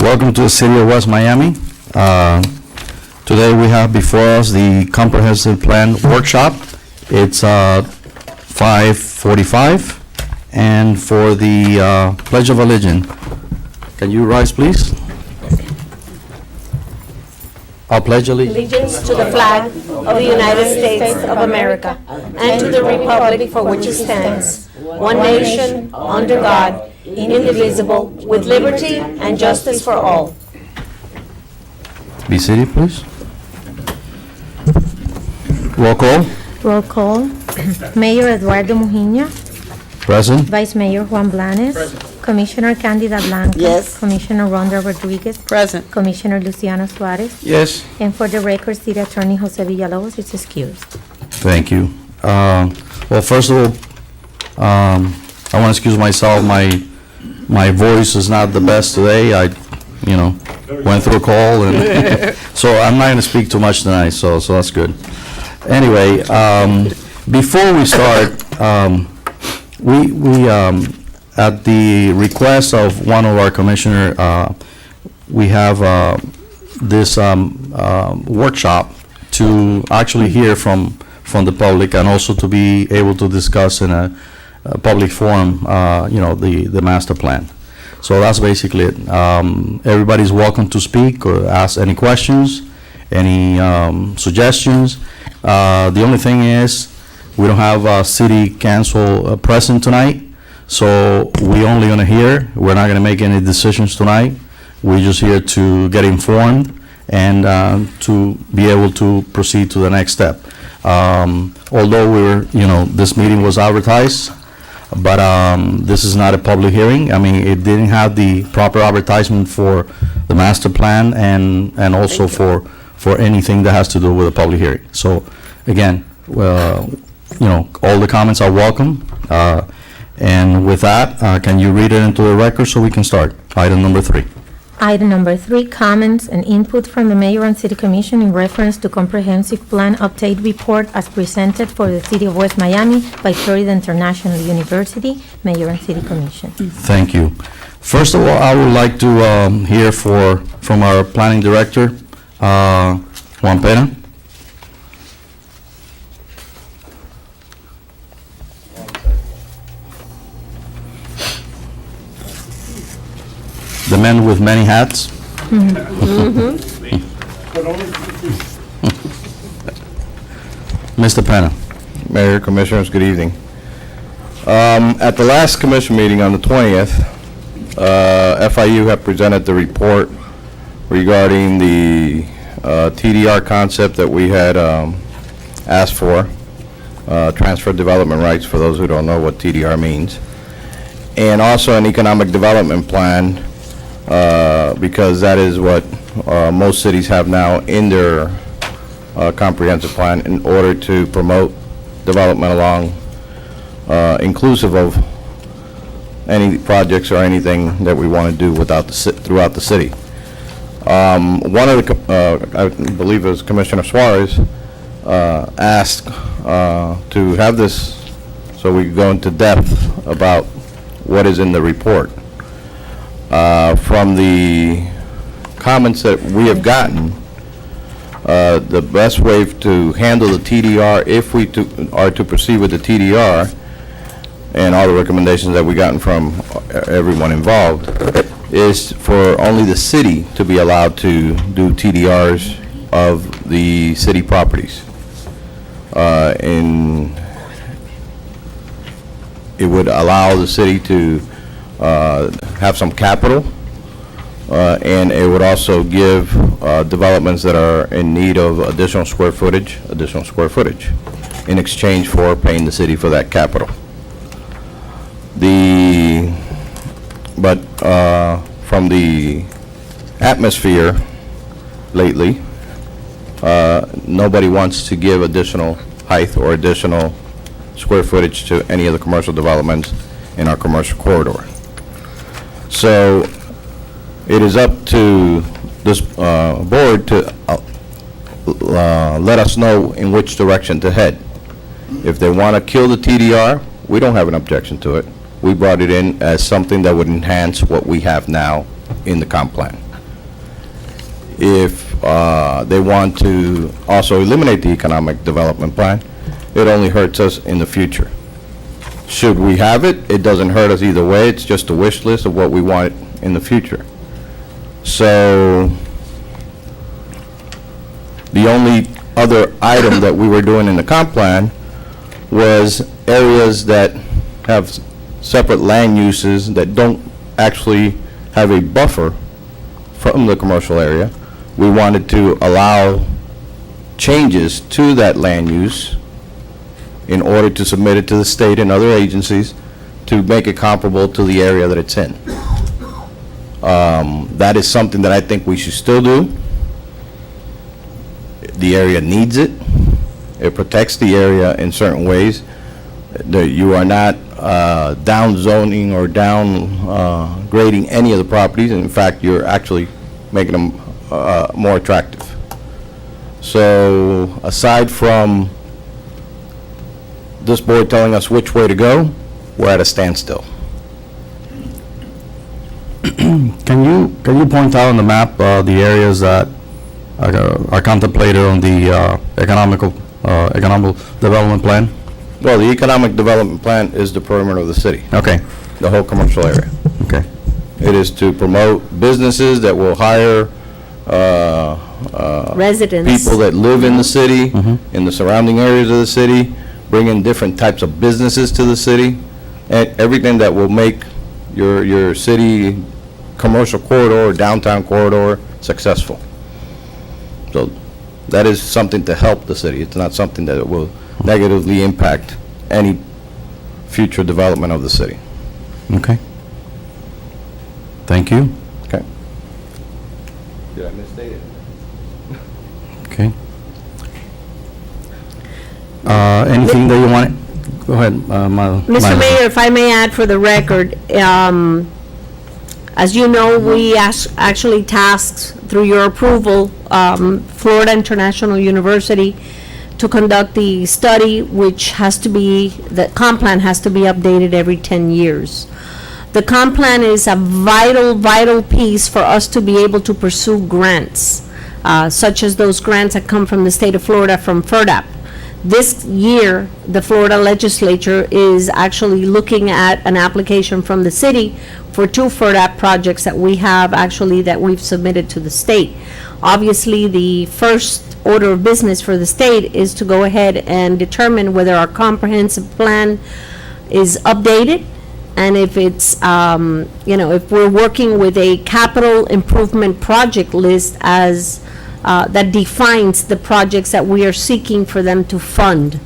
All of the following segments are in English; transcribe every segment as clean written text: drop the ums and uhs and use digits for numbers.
Welcome to the city of West Miami. Today we have before us the comprehensive plan workshop. It's 5:45, and for the Pledge of Allegiance, can you rise, please? I'll pledge allegiance. Allegiance to the flag of the United States of America and to the republic for which it stands, one nation, under God, indivisible, with liberty and justice for all. Be seated, please. Roll call. Roll call. Mayor Eduardo Mujina. Present. Vice Mayor Juan Blanes. Commissioner Candida Blanca. Yes. Commissioner Rhonda Rodriguez. Present. Commissioner Luciano Suarez. Yes. And for the record, City Attorney Jose Villalobos is excused. Thank you. Well, first of all, I want to excuse myself. My voice is not the best today. I went through a call, and so I'm not going to speak too much tonight, so that's good. Anyway, before we start, we at the request of one of our commissioner, we have this workshop to actually hear from the public, and also to be able to discuss in a public forum, the master plan. So that's basically it. Everybody's welcome to speak or ask any questions, any suggestions. The only thing is, we don't have city council present tonight, so we only gonna hear. We're not gonna make any decisions tonight. We're just here to get informed and to be able to proceed to the next step. Although this meeting was advertised, but this is not a public hearing. I mean, it didn't have the proper advertisement for the master plan and also for anything that has to do with a public hearing. So again, all the comments are welcome. And with that, can you read it into the record so we can start? Item number 3. Item number 3, comments and input from the Mayor and City Commission in reference to comprehensive plan update report as presented for the City of West Miami by Florida International University, Mayor and City Commission. Thank you. First of all, I would like to hear from our planning director, Juan Pena. The man with many hats. Mr. Pena. Mayor, Commissioners, good evening. At the last commission meeting on the 20th, FIU had presented the report regarding the TDR concept that we had asked for, transfer development rights, for those who don't know what TDR means, and also an economic development plan, because that is what most cities have now in their comprehensive plan in order to promote development along, inclusive of any projects or anything that we want to do throughout the city. One of the, I believe it was Commissioner Suarez, asked to have this so we could go into depth about what is in the report. From the comments that we have gotten, the best way to handle the TDR, if we are to proceed with the TDR, and all the recommendations that we've gotten from everyone involved, is for only the city to be allowed to do TDRs of the city properties. And it would allow the city to have some capital, and it would also give developments that are in need of additional square footage in exchange for paying the city for that capital. But from the atmosphere lately, nobody wants to give additional height or additional square footage to any of the commercial developments in our commercial corridor. So it is up to this board to let us know in which direction to head. If they want to kill the TDR, we don't have an objection to it. We brought it in as something that would enhance what we have now in the comp plan. if they want to also eliminate the economic development plan, it only hurts us in the future. Should we have it, it doesn't hurt us either way. It's just a wish list of what we want in the future. So the only other item that we were doing in the comp plan was areas that have separate land uses that don't actually have a buffer from the commercial area. We wanted to allow changes to that land use in order to submit it to the state and other agencies to make it comparable to the area that it's in. That is something that I think we should still do. The area needs it. It protects the area in certain ways. You are not down zoning or down grading any of the properties. In fact, you're actually making them more attractive. So aside from this board telling us which way to go, we're at a standstill. Can you point out on the map the areas that are contemplated on the economic development plan? Well, the economic development plan is the perimeter of the city, Okay, the whole commercial area. okay, It is to promote businesses that will hire Residents. people that live in the city, in the surrounding areas of the city, bring in different types of businesses to the city, and everything that will make your city commercial corridor, downtown corridor successful. So that is something to help the city. It's not something that will negatively impact any future development of the city. okay. Thank you. Okay. Did I misstate it? Okay. Anything that you want? Go ahead, Mr. Mayor, if I may add for the record, as you know, we actually tasked, through your approval, Florida International University to conduct the study, which has to be, the comp plan has to be updated every 10 years. The comp plan is a vital piece for us to be able to pursue grants, such as those grants that come from the state of Florida from FERDAP. This year, the Florida legislature is actually looking at an application from the city for 2 FERDAP projects that we have, actually, that we've submitted to the state. Obviously, the first order of business for the state is to go ahead and determine whether our comprehensive plan is updated, and if it's, if we're working with a capital improvement project list as that defines the projects that we are seeking for them to fund.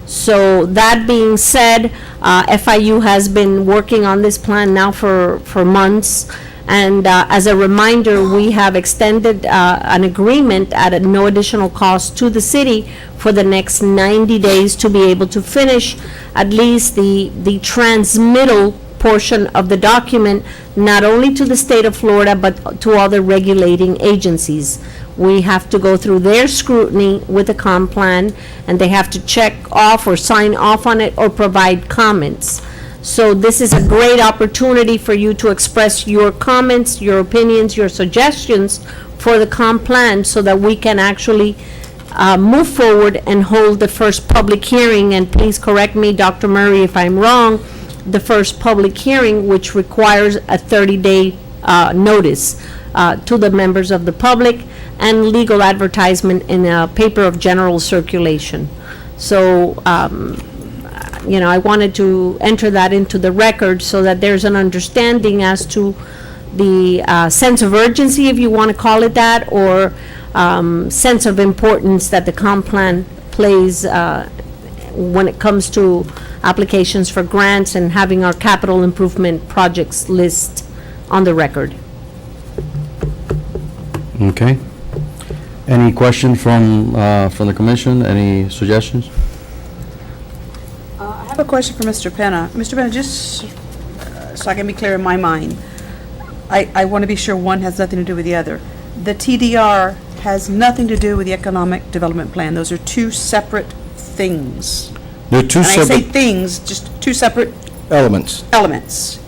So that being said, FIU has been working on this plan now for months. And as a reminder, we have extended an agreement at no additional cost to the city for the next 90 days to be able to finish at least the transmittal portion of the document, not only to the state of Florida, but to other regulating agencies. We have to go through their scrutiny with the comp plan, and they have to check off or sign off on it or provide comments. So this is a great opportunity for you to express your comments, your opinions, your suggestions for the comp plan, so that we can actually move forward and hold the first public hearing. And please correct me, Dr. Murray, if I'm wrong, the first public hearing, which requires a 30-day notice to the members of the public and legal advertisement in a paper of general circulation. So, I wanted to enter that into the record so that there's an understanding as to the sense of urgency, if you want to call it that, or sense of importance that the comp plan plays when it comes to applications for grants and having our capital improvement projects list on the record. Okay. Any questions from the commission? Any suggestions? I have a question for Mr. Penna. Mr. Penna, just so I can be clear in my mind, I want to be sure one has nothing to do with the other. The TDR has nothing to do with the Economic Development Plan. Those are 2 separate things. They're 2 And I say separate things, just 2 separate elements, elements.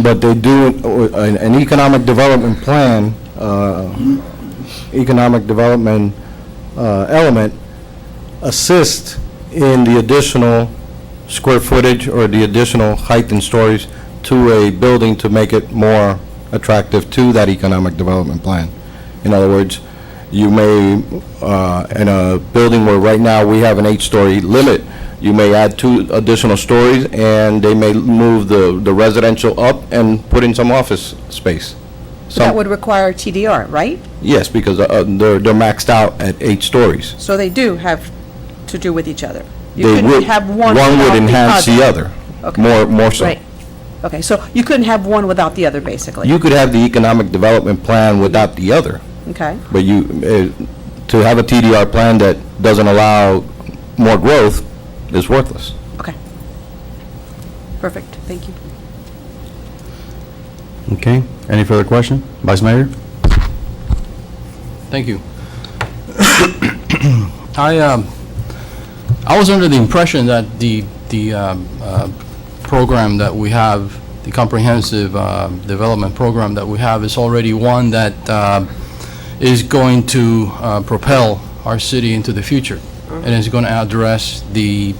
but they do, an economic development plan economic development element assist in the additional square footage or the additional height and stories to a building to make it more attractive to that economic development plan. In other words, you may, in a building where right now we have an 8-story limit, you may add 2 additional stories, and they may move the residential up and put in some office space. That would require TDR, right? Yes, because they're maxed out at 8 stories. So they do have to do with each other. You They couldn't would- have one would without enhance the other, Okay. more so. Right. Okay, so you couldn't have one without the other, basically? You could have the economic development plan without the other, Okay, but to have a TDR plan that doesn't allow more growth is worthless. okay. Perfect, thank you. Okay, any further question? Vice Mayor? Thank you. I was under the impression that the program that we have, the comprehensive development program that we have is already one that is going to propel our city into the future, and is going to address the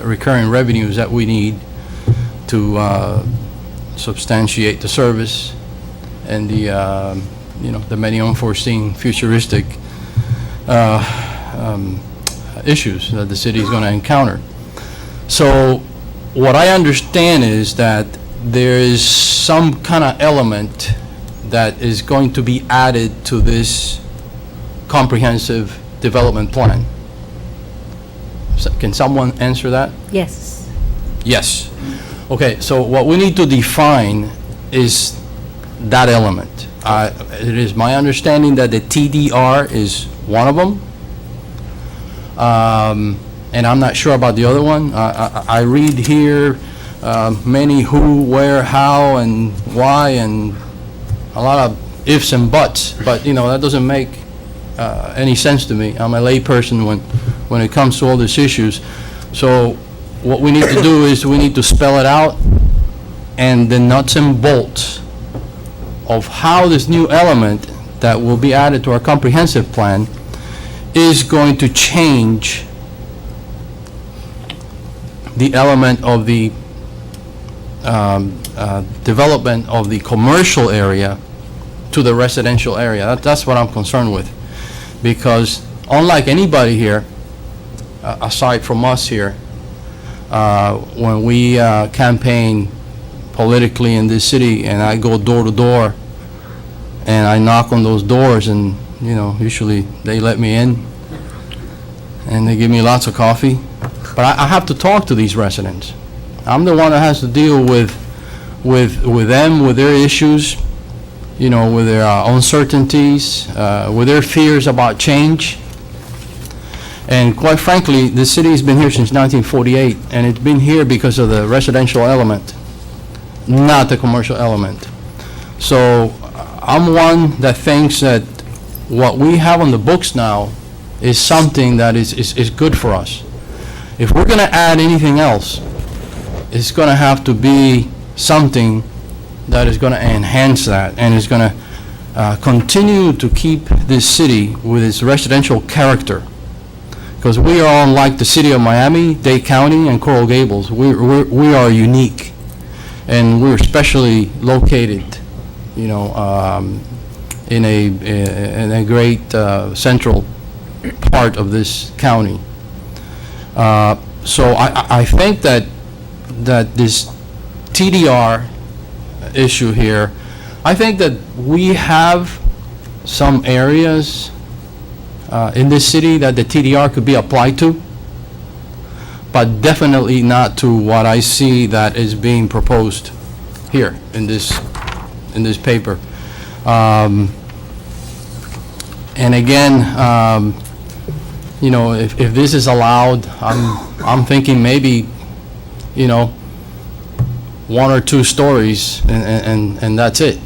recurring revenues that we need to substantiate the service and the many unforeseen futuristic issues that the city is going to encounter. So what I understand is that there is some kind of element that is going to be added to this comprehensive development plan. Can someone answer that? Yes. Yes. Okay, so what we need to define is that element. It is my understanding that the TDR is one of them. And I'm not sure about the other one. I read here many who, where, how, and why, and a lot of ifs and buts, but, that doesn't make any sense to me. I'm a layperson when it comes to all these issues. So what we need to do is we need to spell it out, and the nuts and bolts of how this new element that will be added to our comprehensive plan is going to change the element of the development of the commercial area to the residential area. That's what I'm concerned with. Because unlike anybody here, aside from us here, when we campaign politically in this city, and I go door to door, and I knock on those doors, and, usually they let me in, and they give me lots of coffee. But I have to talk to these residents. I'm the one that has to deal with them, with their issues, with their uncertainties, with their fears about change. And quite frankly, the city has been here since 1948, and it's been here because of the residential element, not the commercial element. So I'm one that thinks that what we have on the books now is something that is good for us. If we're going to add anything else, it's going to have to be something that is going to enhance that and is going to continue to keep this city with its residential character. Because we are unlike the city of Miami, Dade County, and Coral Gables. We are unique, and we're specially located, in a great central part of this county. So I think that this TDR issue here, I think that we have some areas in this city that the TDR could be applied to, but definitely not to what I see that is being proposed here in this paper. And again, if this is allowed, I'm thinking maybe, 1 or 2 stories, and that's it.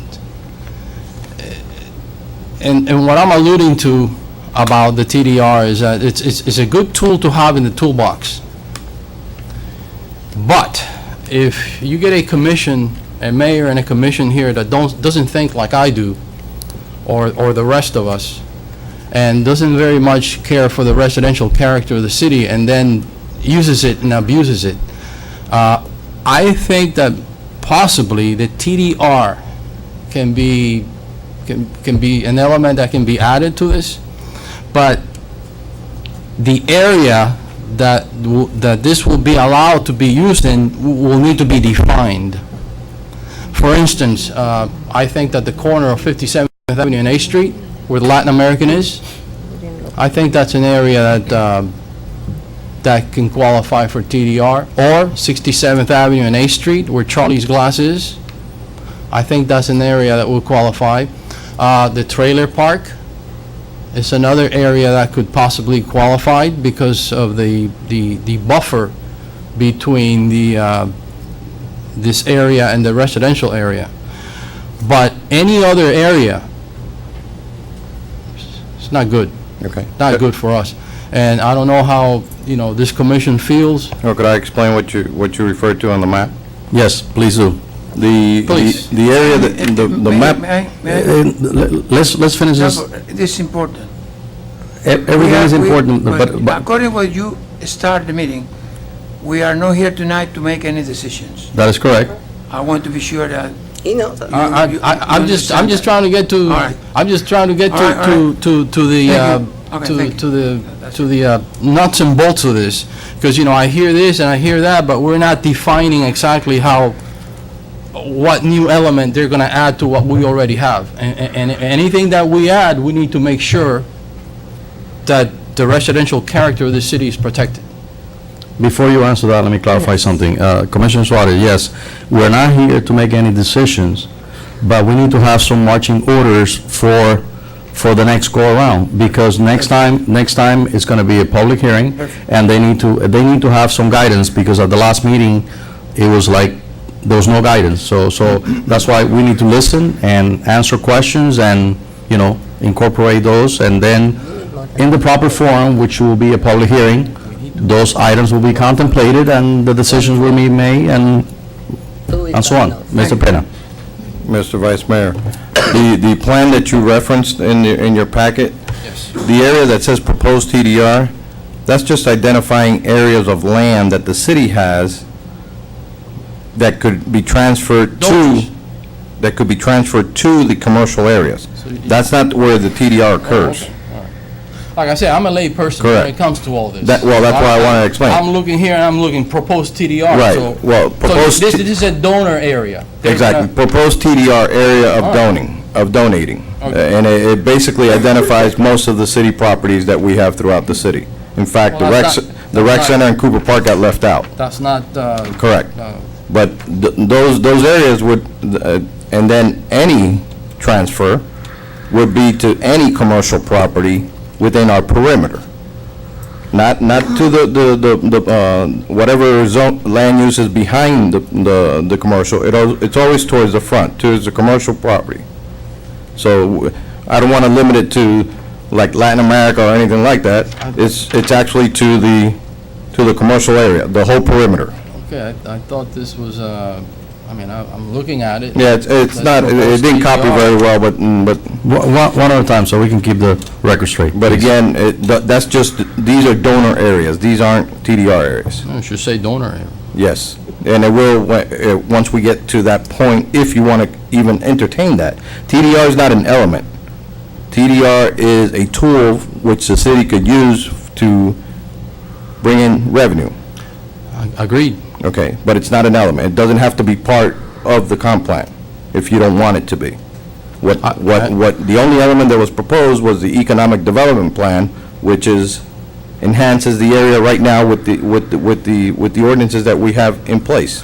And what I'm alluding to about the TDR is that it's a good tool to have in the toolbox. But if you get a mayor and a commission here that doesn't think like I do, or the rest of us, and doesn't very much care for the residential character of the city, and then uses it and abuses it. I think that possibly the TDR can be an element that can be added to this, but the area that this will be allowed to be used in will need to be defined. For instance, I think that the corner of 57th Avenue and 8th Street, where the Latin American is, I think that's an area that can qualify for TDR, or 67th Avenue and 8th Street, where Charlie's Glass is. I think that's an area that will qualify. The trailer park is another area that could possibly qualify because of the buffer between this area and the residential area. But any other area, it's not good. Okay. Not good for us. And I don't know how, this commission feels. Or could I explain what you referred to on the map? Yes, please do. Please. The area, the map, Let's finish this. This is important. Everything is important, but According to what you start the meeting, we are not here tonight to make any decisions. that is correct. I want to be sure that. I'm just trying to get to, All right. I'm just trying to get All right, all right. to the, Thank you. Okay, thank you. to the nuts and bolts of this. Because, I hear this and I hear that, but we're not defining exactly what new element they're gonna add to what we already have. And anything that we add, we need to make sure that the residential character of the city is protected. Before you answer that, let me clarify something. Commissioner Suarez, yes, we're not here to make any decisions, but we need to have some marching orders for the next go-around, because next time it's going to be a public hearing, and they need to have some guidance, because at the last meeting, it was like, there was no guidance. So that's why we need to listen and answer questions and, incorporate those, and then in the proper forum, which will be a public hearing, those items will be contemplated and the decisions will be made and so on. Mr. Pena. Mr. Vice Mayor, the plan that you referenced in your packet, Yes. the area that says proposed TDR, that's just identifying areas of land that the city has that could be transferred Those. to the commercial areas. That's not where the TDR occurs. Like I said, I'm a lay person when Correct. it comes to all this. That's why I wanted to explain. I'm looking here and I'm looking proposed TDR. Right. So- Well, So proposed this is a donor area. They're Exactly, gonna- proposed TDR area of All right. donating. Okay. And it basically identifies most of the city properties that we have throughout the city. In fact, Well, the that's rec, not- the rec that's center not- and Cooper Park got left out. That's not, Correct. uh, But those areas would, and then any transfer would be to any commercial property within our perimeter. Not to the whatever zone, land use is behind the commercial. It's always towards the front, towards the commercial property. So I don't want to limit it to like Latin America or anything like that. It's actually to the commercial area, the whole perimeter. okay, I thought this was, I'm looking at it. Yeah, it's Let's not, it propose didn't copy TDR. very well, but One at a time, so we can keep the record straight. but again, that's just, these are donor areas. These aren't TDR areas. I should say donor area. Yes. And it will, once we get to that point, if you want to even entertain that. TDR is not an element. TDR is a tool which the city could use to bring in revenue, Agreed. okay? But it's not an element. It doesn't have to be part of the comp plan if you don't want it to be. What the only element that was proposed was the economic development plan, which enhances the area right now with the ordinances that we have in place.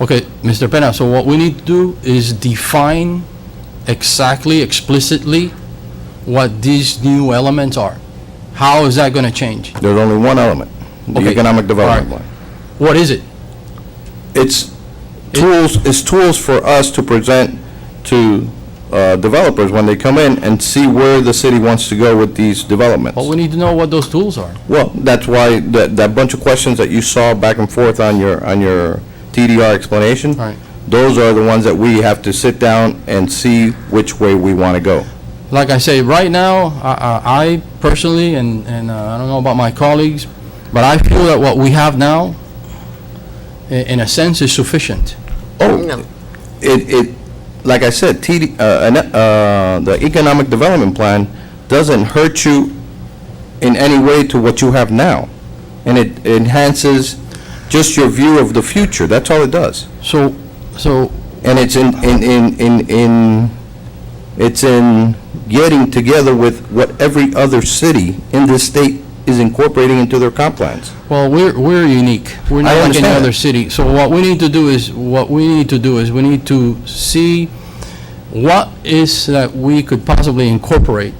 Okay, Mr. Pena, so what we need to do is define exactly, explicitly, what these new elements are. How is that going to change? There's only one element, the Okay, economic development all right. plan. What is it? It's tools for us to present to developers when they come in and see where the city wants to go with these developments. Well, we need to know what those tools are. Well, that's why that bunch of questions that you saw back and forth on your TDR explanation, Right. those are the ones that we have to sit down and see which way we want to go. like I say, right now, I personally, and I don't know about my colleagues, but I feel that what we have now, in a sense, is sufficient. Oh, like I said, the economic development plan doesn't hurt you in any way to what you have now. And it enhances just your view of the future. That's all it does. So, And it's it's in getting together with what every other city in this state is incorporating into their comp plans. well, we're unique. We're I not like any understand other that. city. So what we need to do is, we need to see what is that we could possibly incorporate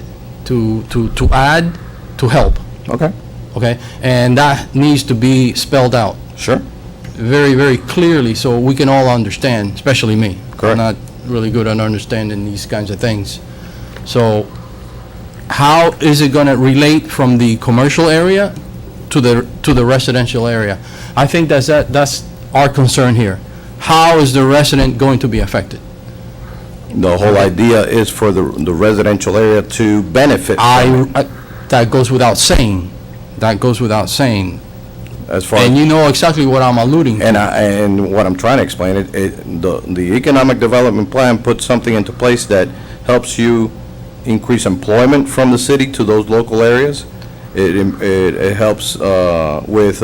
to add, to help, Okay, okay? And that needs to be spelled out sure. very, very clearly so we can all understand, especially me. Correct. I'm not really good at understanding these kinds of things. So how is it going to relate from the commercial area to the residential area? I think that's our concern here. How is the resident going to be affected? The whole idea is for the residential area to benefit from it, That goes without saying. That goes without saying. as far And as, you know exactly what I'm alluding to. and what I'm trying to explain, the economic development plan puts something into place that helps you increase employment from the city to those local areas. It helps with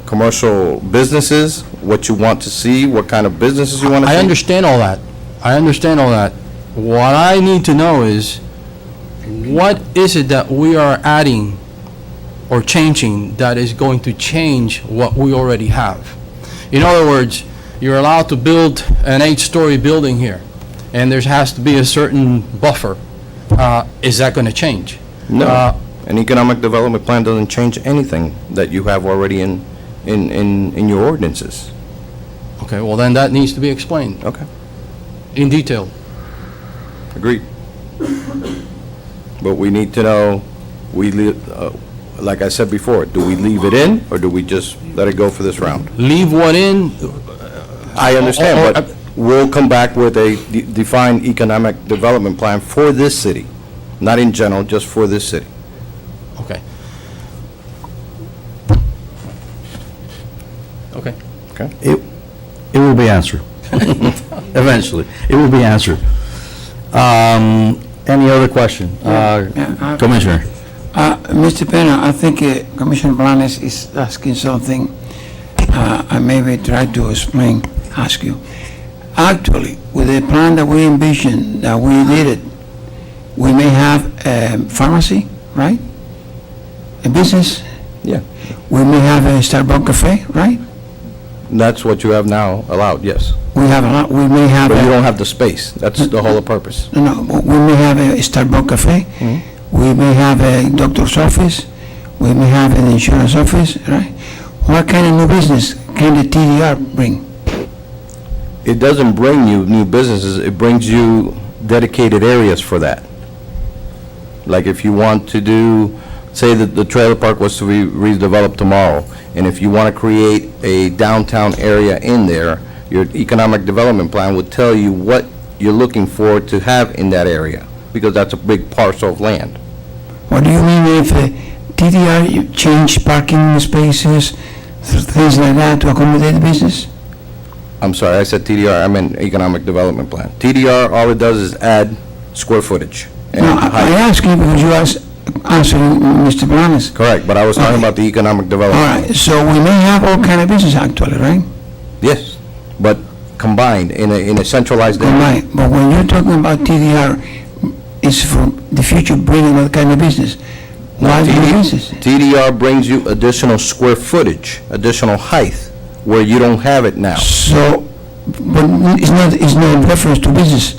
commercial businesses, what you want to see, what kind of businesses you want to see. I understand all that. I understand all that. What I need to know is, what is it that we are adding or changing that is going to change what we already have? In other words, you're allowed to build an 8-story building here, and there has to be a certain buffer. Is that going to change? No, an economic development plan doesn't change anything that you have already in your ordinances. Okay, well, then that needs to be explained Okay, in detail. agreed. But we need to know, like I said before, do we leave it in, or do we just let it go for this round? Leave what in? I understand, but we'll come back with a defined economic development plan for this city, not in general, just for this city. Okay. Okay. Okay? It will be answered. Eventually, it will be answered. Any other question? Commissioner? Mr. Pena, I think Commissioner Blanes is asking something. I maybe try to ask you. Actually, with the plan that we envisioned, that we needed, we may have a pharmacy, right? A business. Yeah. We may have a Starbucks cafe, right? That's what you have now allowed, yes. We may have But you don't have the space. That's the whole purpose. No, we may have a Starbucks cafe. We may have a doctor's office. We may have an insurance office, right? What kind of new business can the TDR bring? It doesn't bring you new businesses, it brings you dedicated areas for that. Like if you want to do, say that the trailer park was to be redeveloped tomorrow, and if you want to create a downtown area in there, your economic development plan would tell you what you're looking for to have in that area, because that's a big parcel of land. What do you mean if TDR you change parking spaces, things like that to accommodate the business? I'm sorry, I said TDR, I meant economic development plan. TDR, all it does is add square footage and No, I height. ask you because you answering Mr. Blanes. Correct, but I was talking about the economic All development. right, so we may have all kind of business actually, right? Yes, but combined in a centralized area. Right, but when you're talking about TDR, it's for the future bringing that kind of business. Why do you business? TDR brings you additional square footage, additional height, where you don't have it now. So, but it's not in reference to business.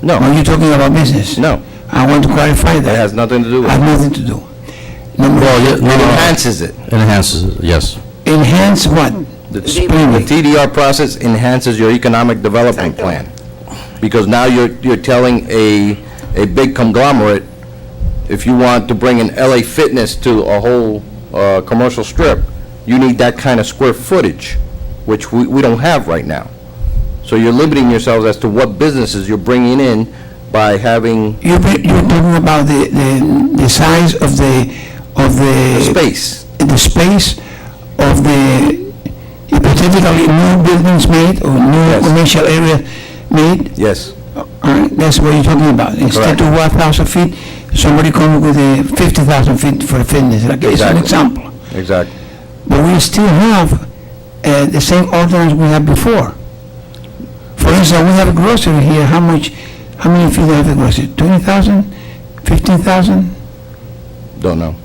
No, When you're talking about business. no, I want to clarify it that. has nothing to do with Have it. nothing to do. Number It enhances it. It enhances it, yes. enhance what? The Explain the me. TDR process enhances your economic development plan, because now you're telling a big conglomerate, if you want to bring an LA Fitness to a whole commercial strip, you need that kind of square footage, which we don't have right now. So you're limiting yourselves as to what businesses you're bringing in by having You're talking about the size of the space. the space of the hypothetically new buildings made or new Yes. commercial area made? Yes, All right, that's what you're talking about. Instead Correct. of 1,000 feet, somebody come with a 50,000 feet for fitness, like it's an Exactly. example. exactly. But we still have the same ordinance we had before. For instance, we have a grocery here, how many feet do we have a grocery? 20,000? 15,000? Don't know.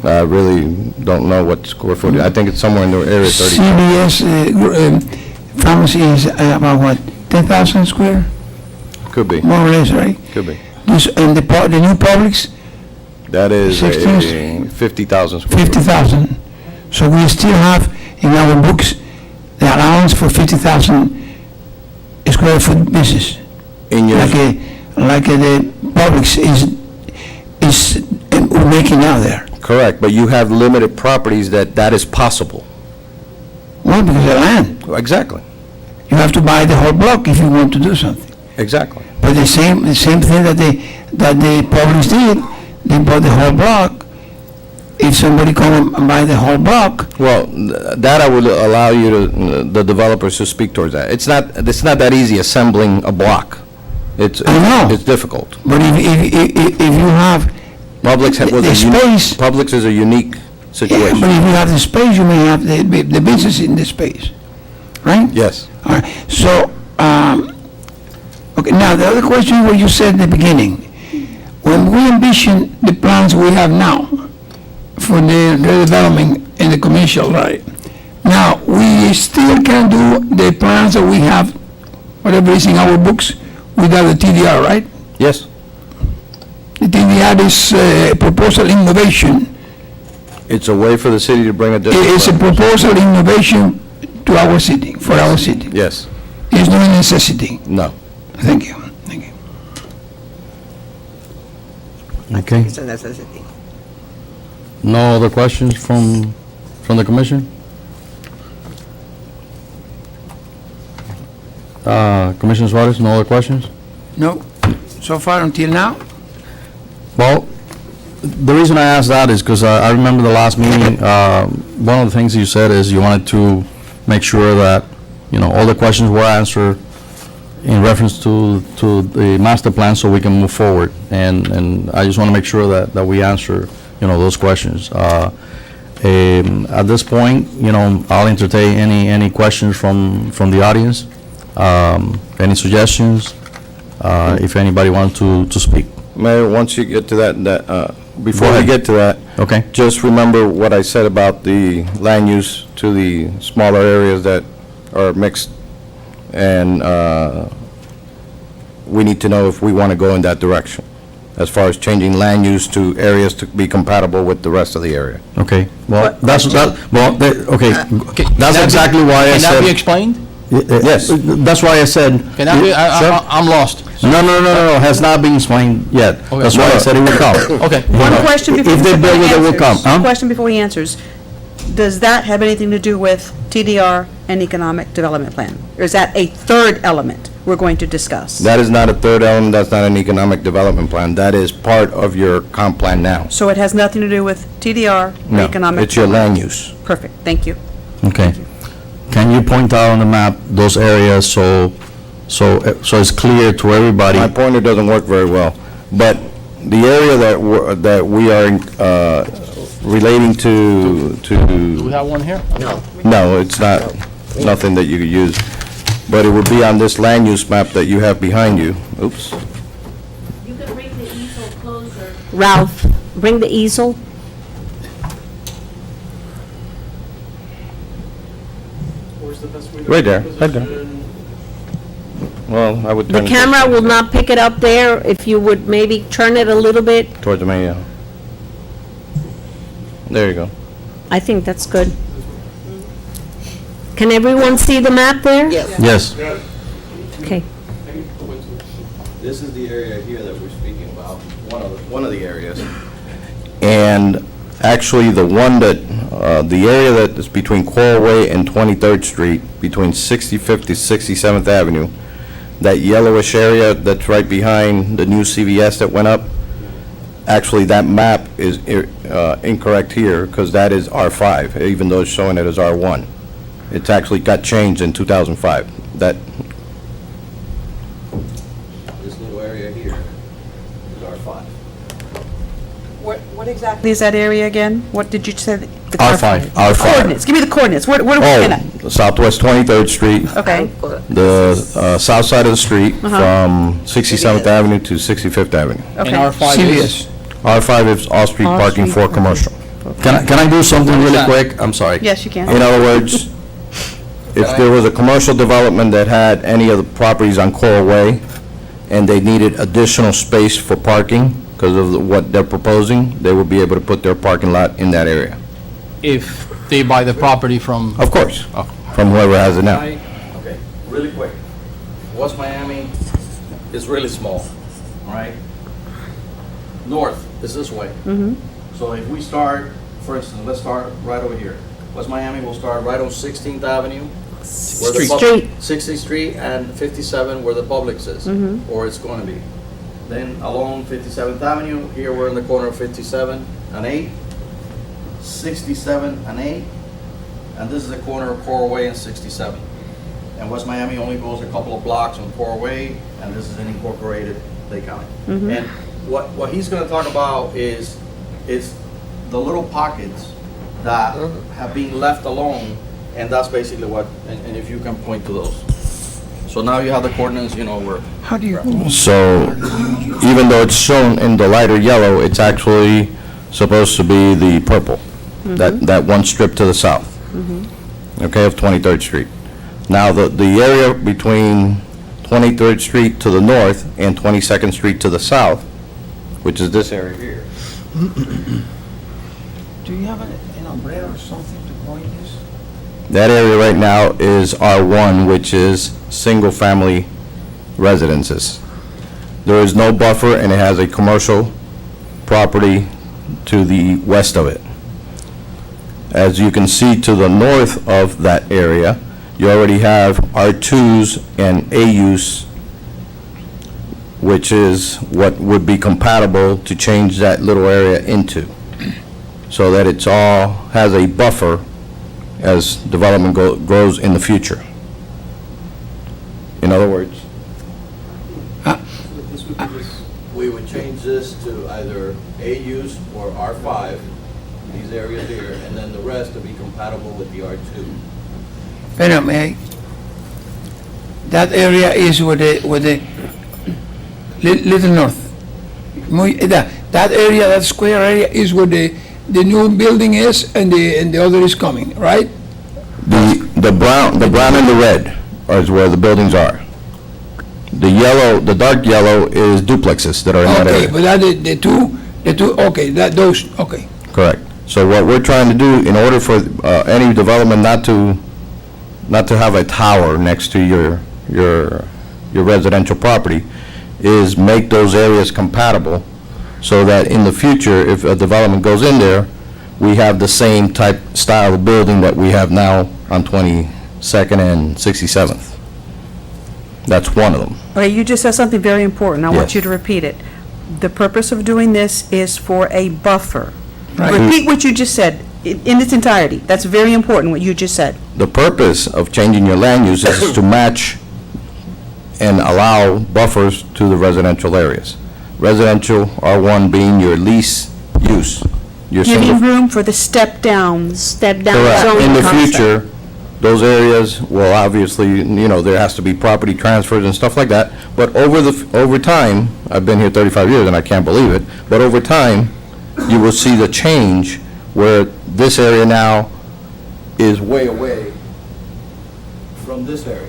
I really don't know what square footage. I think it's somewhere in the area of 30. CVS pharmacy is about what, 10,000 square, Could be, more or less, right? could be. And the new Publix, That is 16? 50,000 square foot. 50,000. So we still have in our books the allowance for 50,000 square foot business. In your, Like the Publix is making out there. correct, but you have limited properties that is possible. Well, because of land. Exactly, You have to buy the whole block if you want to do something. exactly. But the same thing that the Publix did, they bought the whole block. If somebody come and buy the whole block, Well, that I would allow you to, the developers to speak towards that. It's not that easy assembling a block. I know. It's difficult. but if you have Publix the was a space, Publix is a unique yeah, but situation. if you have the space, you may have the business in the space, right? Yes, All right, so, okay, now, the other question what you said in the beginning, when we envision the plans we have now for the redevelopment in the commercial, right? Now, we still can do the plans that we have, whatever is in our books, without the TDR, right? yes, The TDR is proposal innovation. it's a way for the city to bring a It is a different. proposal innovation to our city, for our city. Yes, It's not a necessity. no. Thank you, thank you. Okay. It's a necessity. No other questions from the commission? Commissioner Suarez, no other questions? No, so far until now? Well, the reason I asked that is because I remember the last meeting, one of the things you said is you wanted to make sure that, all the questions were answered in reference to the master plan so we can move forward. And I just want to make sure that we answer, those questions. At this point, I'll entertain any questions from the audience, any suggestions, if anybody wants to speak. Mayor, once you get to before Go we ahead. get to that, Okay? just remember what I said about the land use to the smaller areas that are mixed, and we need to know if we want to go in that direction, as far as changing land use to areas to be compatible with the rest of the area. Okay, well, But- that's exactly why I Can that be said. explained? Yes. That's why I said. Can that be, Sure. I'm lost. No, has not been explained yet. Okay. That's why I said it would come. Okay. One question before If they Mr. build Penna it, it will come. answers. Huh? Question before he answers. Does that have anything to do with TDR and economic development plan? Or is that a third element we're going to discuss? That is not a third element, that's not an economic development plan, that is part of your comp plan now. So it has nothing to do with TDR or No, economic? it's your land use. Perfect, thank you. Okay. Can you point out on the map those areas so it's clear to everybody? My pointer doesn't work very well, but the area that we are relating Do we to, have one here? no, it's not, nothing that you could use, but it would be on this land use map that you have behind you. Oops. You can bring the easel closer. Ralph, bring the easel. Right there, right there. Well, I would The turn it camera will not pick it up there. If you would maybe turn it a little bit, towards the main, yeah. There you go. I think that's good. Can everyone see the map there? Yes. Yes. Okay. This is the area here that we're speaking about, one of the areas. And actually, the area that is between Coral Way and 23rd Street, between 65th to 67th Avenue, that yellowish area that's right behind the new CVS that went up, actually, that map is incorrect here, because that is R5, even though it's showing it as R1. It's actually got changed in 2005. That, this little area here is R5. What exactly is that area again? What did you say? The R5. R5. Coordinates, give me the coordinates. What are we looking at? Oh, Southwest 23rd Street, Okay, the south side of the street from 67th Avenue to 65th Avenue. And okay. R5 is? CVS. R5 is off-street parking for commercial. Can I do something What is really that? quick? I'm sorry. Yes, you can. In other words, if there was a commercial development that had any of the properties on Coral Way, and they needed additional space for parking because of what they're proposing, they would be able to put their parking lot in that area. If they buy the property from, Of course, Oh. from whoever has it now. Okay, really quick. West Miami is really small, all right? North is this way. So if we start, for instance, let's start right over here. West Miami will start right on 16th Avenue. where the Street. 60th Street and 57 where the Publix is, or it's going to be. Then along 57th Avenue, here we're in the corner of 57 and 8, 67 and 8, and this is the corner of Coral Way and 67. And West Miami only goes a couple of blocks on Coral Way, and this is an incorporated Lake County. And what he's going to talk about is the little pockets that have been left alone, and that's basically what, and if you can point to those. So now you have the coordinates, you know, where. How do you? So even though it's shown in the lighter yellow, it's actually supposed to be the purple, that one strip to the south, okay, of 23rd Street. Now, the area between 23rd Street to the north and 22nd Street to the south, which is this area here. Do you have an umbrella or something to point this? That area right now is R1, which is single-family residences. There is no buffer, and it has a commercial property to the west of it. As you can see to the north of that area, you already have R2s and AUs, which is what would be compatible to change that little area into, so that it's all, has a buffer as development grows in the future. In other words? We would change this to either AUs or R5, these areas here, and then the rest to be compatible with the R2. Pena, may I? That area is with the Little North. That area, that square area is where the new building is and the other is coming, right? The brown and the red is where the buildings are. The yellow, the dark yellow is duplexes that are in that Okay, area. but that, the two, okay, those, okay. Correct. So what we're trying to do, in order for any development not to have a tower next to your residential property, is make those areas compatible, so that in the future, if a development goes in there, we have the same type, style of building that we have now on 22nd and 67th. That's one of them. Okay, you just said something very important. I want Yes. you to repeat it. The purpose of doing this is for a buffer. Right. Repeat what you just said in its entirety. That's very important, what you just said. The purpose of changing your land use is to match and allow buffers to the residential areas. Residential R1 being your lease use, your Giving single. room for the step-downs. Step-down Correct. zoning In the concept. future, those areas will obviously, you know, there has to be property transfers and stuff like that, but over time, I've been here 35 years and I can't believe it, but over time, you will see the change where this area now is way away from this area.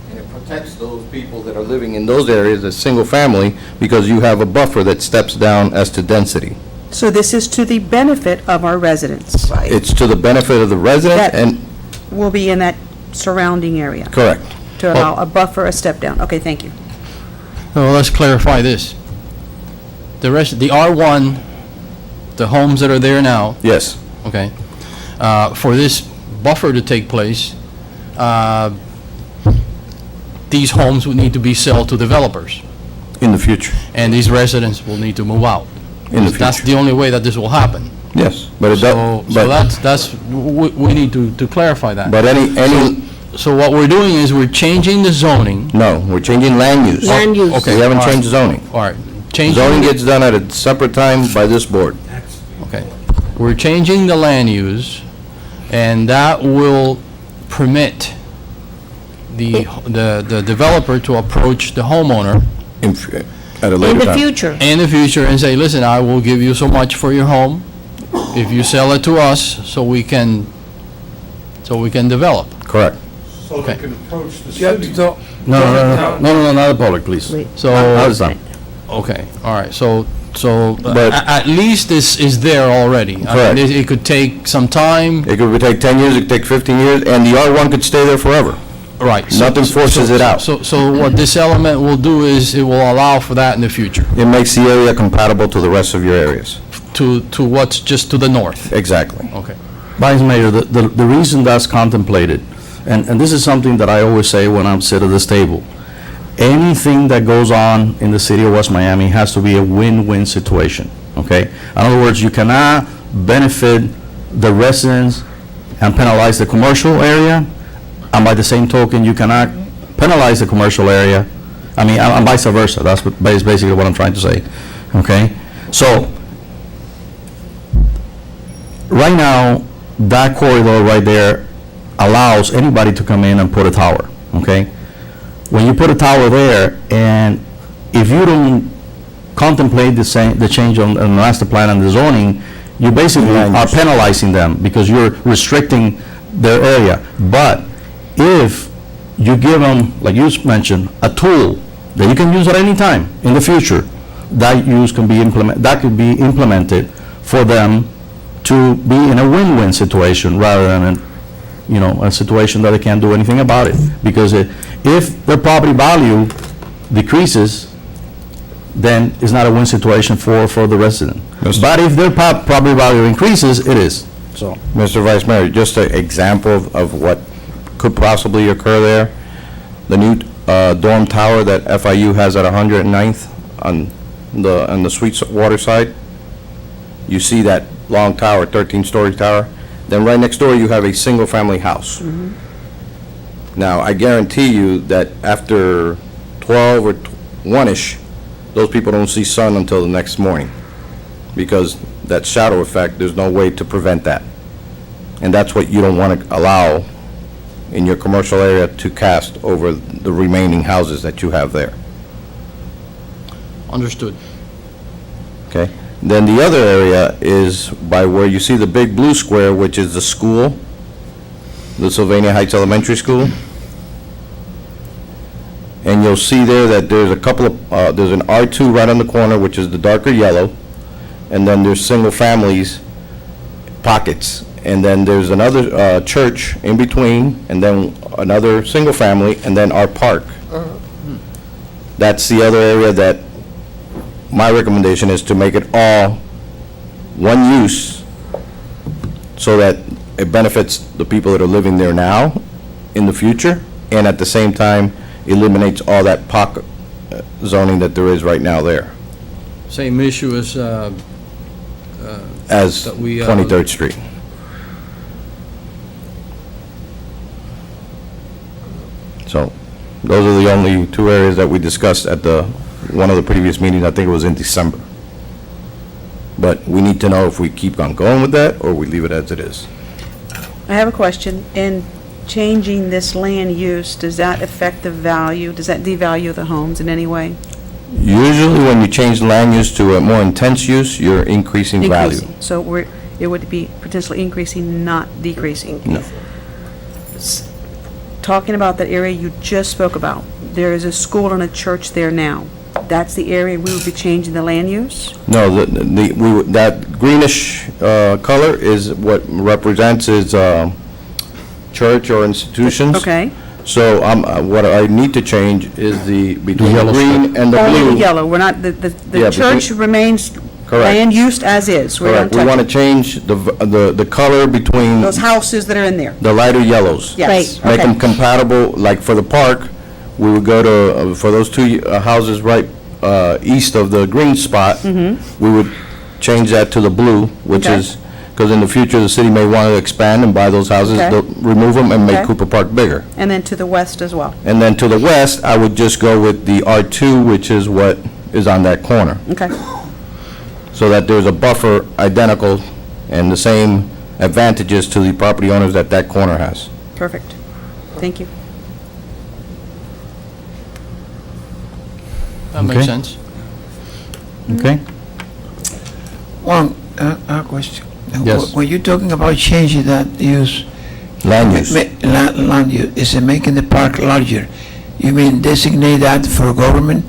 And it protects those people that are living in those areas as single family, because you have a buffer that steps down as to density. So this is to the benefit of our residents. It's to the benefit of the resident That- and, Will be in that surrounding area correct. to allow a buffer, a step-down. Okay, thank you. well, let's clarify this. The rest, the R1, the homes that are there now, Yes. okay, for this buffer to take place, these homes would need to be sold to developers, In the future, and these residents will need to move out. in the That's future. the only way that this will happen. Yes, but it So, does, so we need to clarify that. but any, So what we're doing is we're changing the zoning. no, we're changing land use. Land use. Okay. We haven't all right. changed zoning. All right, changing. Zoning gets done at a separate time by this board. Okay. We're changing the land use, and that will permit the developer to approach the homeowner At a In later the time. future. in the future and say, listen, I will give you so much for your home if you sell it to us so we can develop. Correct. So Okay. they can approach the You have to city. talk, No, not the public, please. So, Not this time. okay, all right, so But- at least this is there already. I mean, Correct. it could take some time, It could take 10 years, it could take 15 years, and the R1 could stay there forever. right. Nothing forces it out. So what this element will do is it will allow for that in the future, It makes the area compatible to the rest of your areas. to what's just to the north. Exactly. Okay. Vice Mayor, the reason that's contemplated, and this is something that I always say when I'm sitting at this table, anything that goes on in the city of West Miami has to be a win-win situation, okay? In other words, you cannot benefit the residents and penalize the commercial area, and by the same token, you cannot penalize the commercial area, I mean, and vice versa, that's basically what I'm trying to say, okay? So, right now, that corridor right there allows anybody to come in and put a tower, okay? When you put a tower there, and if you don't contemplate the change on the master plan and the zoning, you basically Land are use. penalizing them because you're restricting their area. But if you give them, like you mentioned, a tool that you can use at any time in the future, that could be implemented for them to be in a win-win situation rather than a situation that they can't do anything about it. Because if their property value decreases, then it's not a win situation for the resident. Yes. But if their property value increases, it is. So, Mr. Vice Mayor, just an example of what could possibly occur there. The new dorm tower that FIU has at 109th on the Sweetwater side. You see that long tower, 13-story tower. Then right next door, you have a single-family house. Now, I guarantee you that after 12 or 1-ish, those people don't see sun until the next morning, because that shadow effect, there's no way to prevent that. And that's what you don't want to allow in your commercial area to cast over the remaining houses that you have there, Understood. okay? Then the other area is by where you see the big blue square, which is the school, the Sylvania Heights Elementary School. And you'll see there that there's a couple of, there's an R2 right on the corner, which is the darker yellow, and then there's single families pockets. And then there's another church in between, and then another single family, and then our park. That's the other area that my recommendation is to make it all one use so that it benefits the people that are living there now in the future, and at the same time eliminates all that pocket zoning that there is right now there Same issue as, as That we, 23rd Street. So those are the only two areas that we discussed at one of the previous meetings. I think it was in December. But we need to know if we keep on going with that or we leave it as it is. I have a question. In changing this land use, does that affect the value? Does that devalue the homes in any way? Usually, when you change land use to a more intense use, you're increasing value. Increasing. So it would be potentially increasing, not decreasing. No. Talking about that area you just spoke about, there is a school and a church there now. That's the area we would be changing the land use? No, that greenish color is what represents is church or institutions. Okay. So what I need to change is between the yellow green and the Only the blue. yellow, we're not, Yeah, the church remains Correct. land used as is. We're Correct. not We want to touching change the color between those houses that are in there. the lighter yellows. Yes. Make Okay. them compatible, like for the park, we would go to, for those two houses right east of the green spot, we would change that to the blue, which Okay. is, because in the future, the city may want to expand and buy those houses, Okay. remove them and make Okay. Cooper Park bigger. And then to the west as well. And then to the west, I would just go with the R2, which is what is on that corner, Okay. so that there's a buffer identical and the same advantages to the property owners that that corner has. Perfect. Thank you. That makes Okay. sense. Okay? One, question. Yes. When you're talking about changing that use, Land use. land use, is it making the park larger? You mean designate that for government,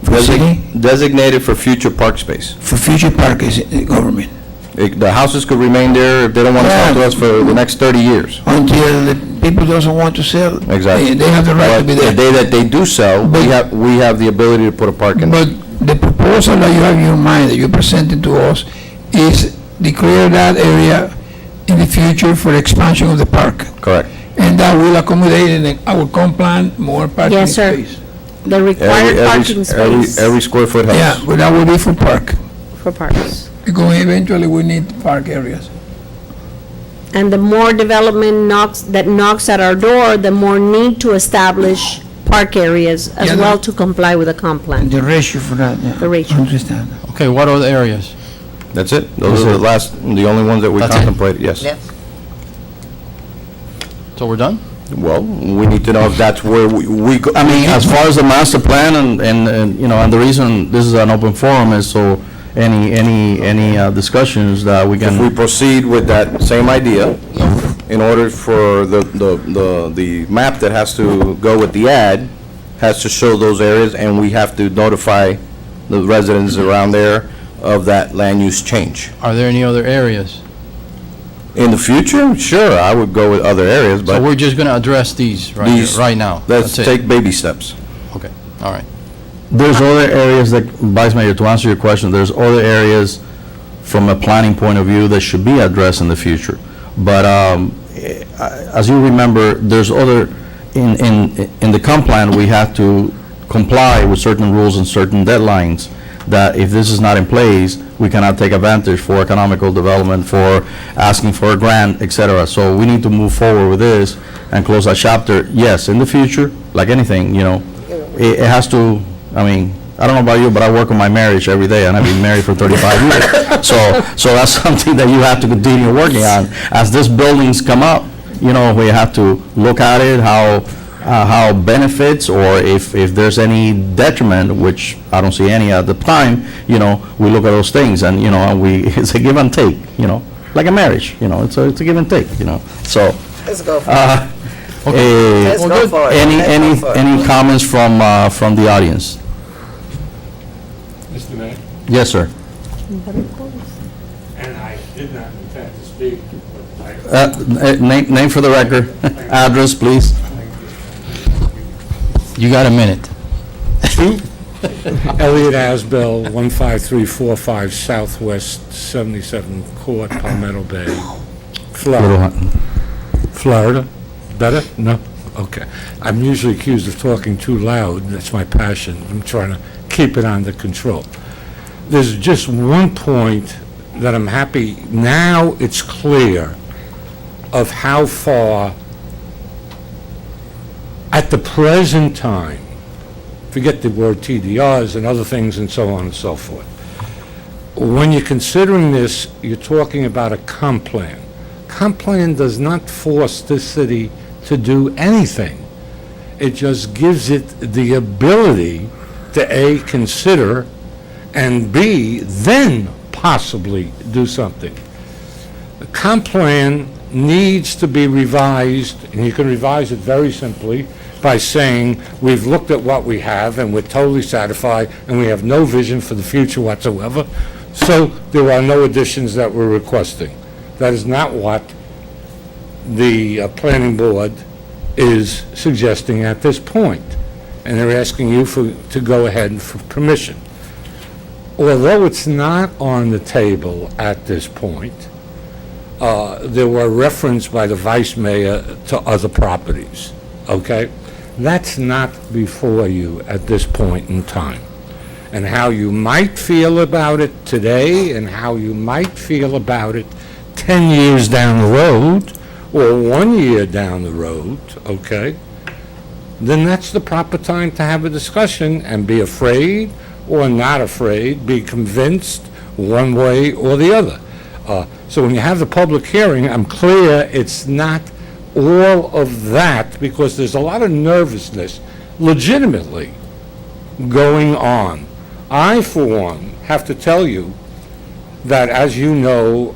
for city, Designated for future park space. for future park is it government? The houses could remain there if they don't want to sell to us for the next 30 years. Until the people doesn't want to sell. Exactly. They have the right to But be the there. day that they do sell, But- we have the ability to put a park in. But the proposal that you have in your mind, that you're presenting to us, is declare that area in the future for expansion of the park. Correct. And that will accommodate in our comp plan more parking Yes, sir. space. The required parking Every space square foot house. Yeah, but that will be for park, for parks. because eventually we need park areas. And the more development knocks at our door, the more need to establish park areas as Yeah, well to comply with the comp plan. The ratio for that, yeah. The ratio. Understand. Okay, what are the areas? That's it. Those are the only ones that we That's it? contemplated, yes. So we're done? Well, we need to know if that's where we go. I mean, as far as the master plan and, you know, and the reason this is an open forum is so any discussions that we If we can, proceed with that same idea, in order for the map that has to go with the ad, has to show those areas, and we have to notify the residents around there of that land use change. Are there any other areas? In the future, sure, I would go with other areas, So but we're just gonna address these right here, These- right now? let's That's it? take baby steps. Okay, all right. there's other areas that, Vice Mayor, to answer your question, there's other areas from a planning point of view that should be addressed in the future. But as you remember, there's other, in the comp plan, we have to comply with certain rules and certain deadlines, that if this is not in place, we cannot take advantage for economical development, for asking for a grant, et cetera. So we need to move forward with this and close that chapter. Yes, in the future, like anything, you know, it has to, I mean, I don't know about you, but I work on my marriage every day, and I've been married for 35 years. So that's something that you have to continue working on. As these buildings come up, you know, we have to look at it, how benefits, or if there's any detriment, which I don't see any at the time, you know, we look at those things, and, you know, and it's a give and take, you know, like a marriage, you know, it's a give and take, you know, so. Let's go for it. Okay. Let's well, go good. for it. Any Let's go for it. any comments from the audience? Mr. Mayor, Yes, sir. and I did not intend to speak, but I, Name for the record, address, please. You got a minute. Elliot Asbell, 15345 Southwest 77 Court, Palmetto Bay, Florida. Florida? Better? No? Okay. I'm usually accused of talking too loud. That's my passion. I'm trying to keep it under control. There's just one point that I'm happy, now it's clear of how far, at the present time, forget the word TDRs and other things and so on and so forth. When you're considering this, you're talking about a comp plan. Comp plan does not force this city to do anything. It just gives it the ability to A, consider, and B, then possibly do something. The comp plan needs to be revised, and you can revise it very simply by saying, we've looked at what we have and we're totally satisfied and we have no vision for the future whatsoever, so there are no additions that we're requesting. That is not what the planning board is suggesting at this point, and they're asking you to go ahead for permission. Although it's not on the table at this point, there were reference by the vice mayor to other properties, okay? That's not before you at this point in time. And how you might feel about it today and how you might feel about it 10 years down the road or 1 year down the road, okay, then that's the proper time to have a discussion and be afraid or not afraid, be convinced one way or the other. So when you have the public hearing, I'm clear it's not all of that, because there's a lot of nervousness legitimately going on. I, for one, have to tell you that, as you know,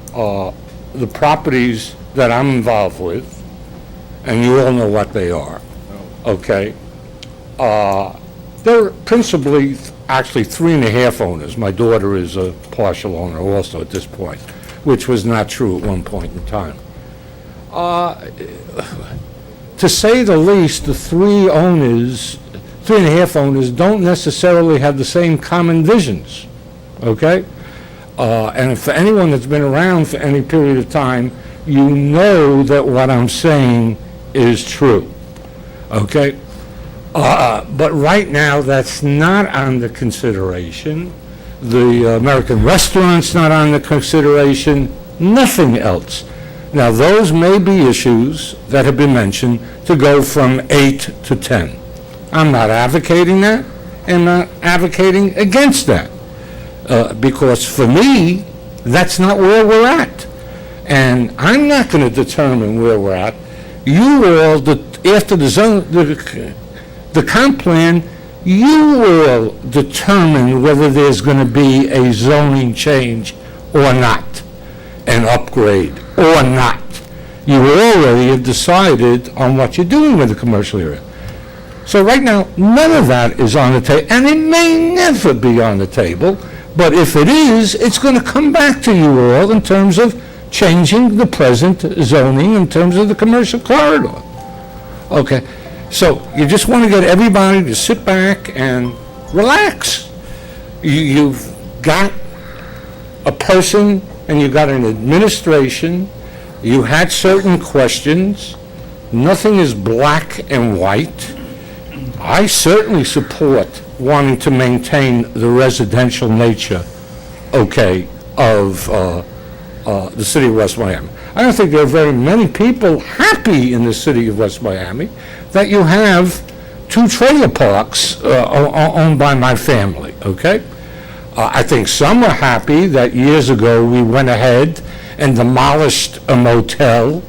the properties that I'm involved with, and you all know what they are, okay? They're principally, actually, 3.5 owners. My daughter is a partial owner also at this point, which was not true at one point in time. To say the least, the 3.5 owners don't necessarily have the same common visions, okay? And for anyone that's been around for any period of time, you know that what I'm saying is true, okay? But right now, that's not under consideration. The American restaurant's not under consideration, nothing else. Now, those may be issues that have been mentioned to go from 8 to 10. I'm not advocating that, and not advocating against that, because for me, that's not where we're at. And I'm not going to determine where we're at. You all, after the comp plan, you will determine whether there's going to be a zoning change or not, an upgrade or not. You already have decided on what you're doing with the commercial area. So right now, none of that is on the table, and it may never be on the table, but if it is, it's going to come back to you all in terms of changing the present zoning in terms of the commercial corridor. Okay, so you just want to get everybody to sit back and relax. You've got a person and you've got an administration. You had certain questions. Nothing is black and white. I certainly support wanting to maintain the residential nature, okay, of the city of West Miami. I don't think there are very many people happy in the city of West Miami that you have 2 trailer parks owned by my family, okay? I think some are happy that years ago we went ahead and demolished a motel,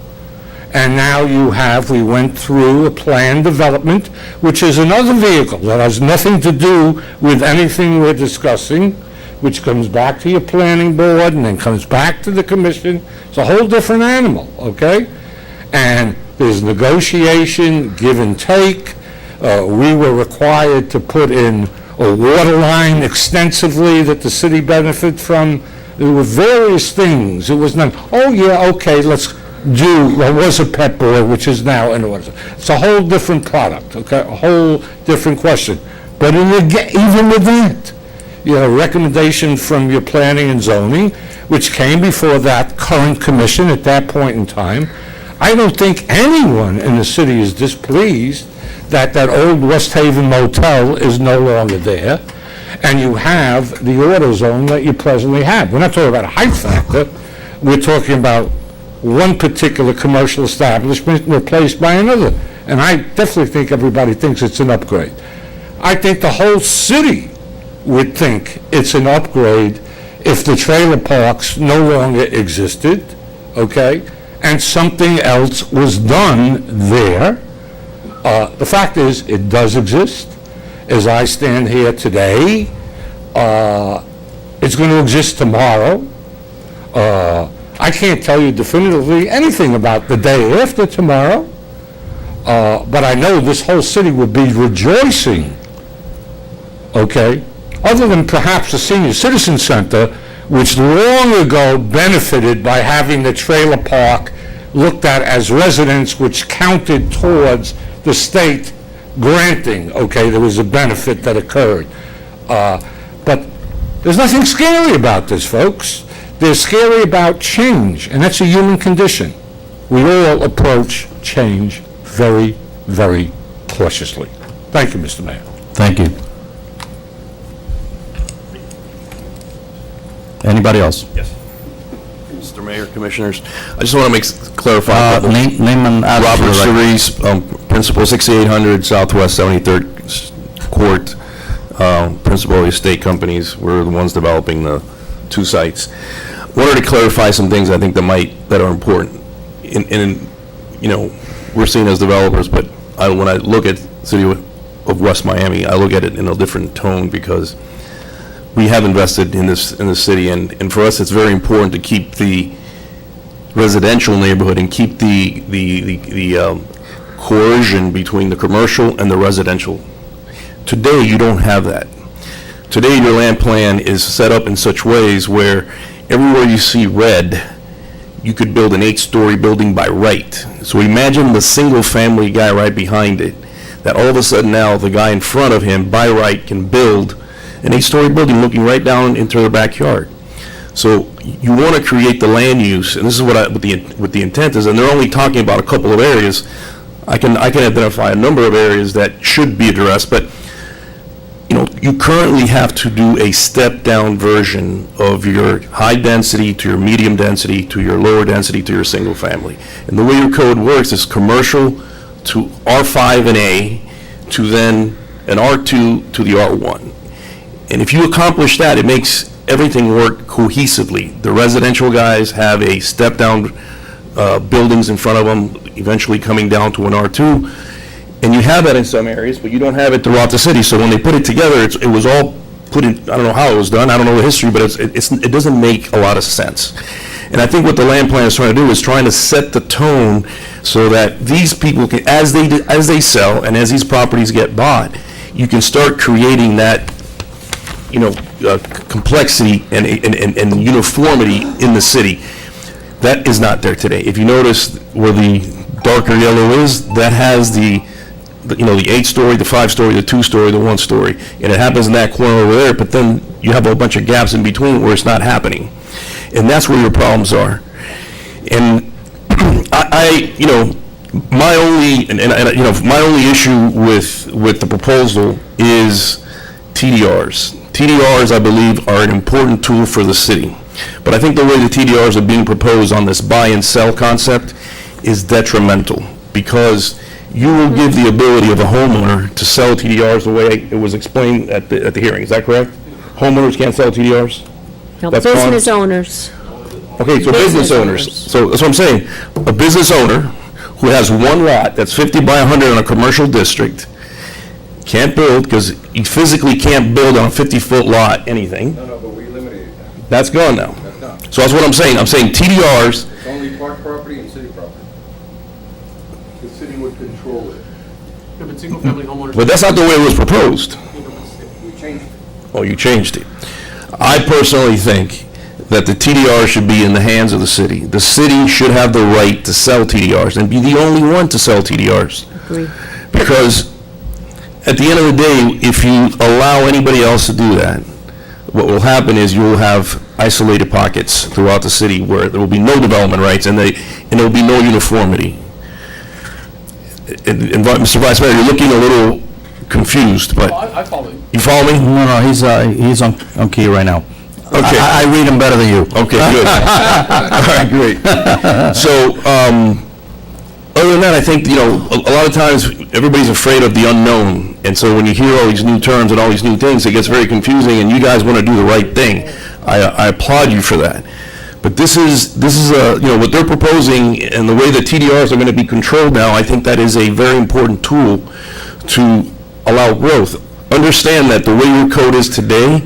and now we went through a planned development, which is another vehicle that has nothing to do with anything we're discussing, which comes back to your planning board and then comes back to the commission. It's a whole different animal, okay? And there's negotiation, give and take. We were required to put in a water line extensively that the city benefit from. There were various things. It was not, oh yeah, okay, let's do, there was a pet board, which is now in order. It's a whole different product, okay, a whole different question. But even with that, you have a recommendation from your planning and zoning, which came before that current commission at that point in time. I don't think anyone in the city is displeased that that old West Haven motel is no longer there, and you have the auto zone that you presently have. We're not talking about a height factor. We're talking about one particular commercial establishment replaced by another. And I definitely think everybody thinks it's an upgrade. I think the whole city would think it's an upgrade if the trailer parks no longer existed, okay, and something else was done there. The fact is, it does exist. As I stand here today, it's going to exist tomorrow. I can't tell you definitively anything about the day after tomorrow, but I know this whole city would be rejoicing, okay, other than perhaps the Senior Citizen Center, which long ago benefited by having the trailer park looked at as residents, which counted towards the state granting, okay, there was a benefit that occurred. But there's nothing scary about this, folks. They're scary about change, and that's a human condition. We all approach change very, very cautiously. Thank you, Mr. Mayor. Thank you. Anybody else? Mr. Mayor, Commissioners, I just want to clarify a couple. Name and address. Robert for the record. Cerise, Principal, 6800 Southwest 73rd Court, Principal of the estate companies. We're the ones developing the two sites. Wanted to clarify some things I think that are important. We're seen as developers, but when I look at City of West Miami, I look at it in a different tone because we have invested in this city, and for us, it's very important to keep the residential neighborhood and keep the coercion between the commercial and the residential. Today, you don't have that. Today, your land plan is set up in such ways where everywhere you see red, you could build an 8-story building by right. So imagine the single-family guy right behind it, that all of a sudden now the guy in front of him by right can build an 8-story building looking right down into their backyard. So you want to create the land use, and this is what the intent is, and they're only talking about a couple of areas. I can identify a number of areas that should be addressed, but you currently have to do a step-down version of your high density to your medium density to your lower density to your single family. And the way your code works is commercial to R5 and A to then an R2 to the R1. And if you accomplish that, it makes everything work cohesively. The residential guys have a step-down buildings in front of them, eventually coming down to an R2. And you have that in some areas, but you don't have it throughout the city. So when they put it together, it was all put in, I don't know how it was done, I don't know the history, but it doesn't make a lot of sense. And I think what the land plan is trying to do is trying to set the tone so that these people can, as they sell and as these properties get bought, you can start creating that complexity and uniformity in the city. That is not there today. If you notice where the darker yellow is, that has the 8-story, the 5-story, the 2-story, the 1-story, and it happens in that corner over there, but then you have a bunch of gaps in between where it's not happening. And that's where your problems are. And my only issue with the proposal is TDRs. TDRs, I believe, are an important tool for the city. But I think the way the TDRs are being proposed on this buy and sell concept is detrimental, because you will give the ability of a homeowner to sell TDRs the way it was explained at the hearing. Is that correct? Homeowners can't sell TDRs? No, That's business owners. Okay, so business owners. So that's what I'm saying. A business owner who has one lot that's 50 by 100 in a commercial district can't build, because he physically can't build on a 50-foot lot anything. No, but we eliminated that. That's gone now. That's done. So that's what I'm saying. I'm saying TDRs, It's only park property and city property. The city would control it. Yeah, but single-family homeowners. but that's not the way it was proposed. We changed it. Oh, you changed it. I personally think that the TDR should be in the hands of the city. The city should have the right to sell TDRs and be the only one to sell TDRs. Agree. Because at the end of the day, if you allow anybody else to do that, what will happen is you will have isolated pockets throughout the city where there will be no development rights and there will be no uniformity. And Mr. Vice Mayor, you're looking a little confused, but I follow you. you follow me? No, he's on key right now. Okay. I read him better than you. Okay, good. All right, great. So, other than that, I think, a lot of times, everybody's afraid of the unknown, and so when you hear all these new terms and all these new things, it gets very confusing, and you guys want to do the right thing. I applaud you for that. But this is what they're proposing, and the way the TDRs are going to be controlled now, I think that is a very important tool to allow growth. Understand that the way your code is today,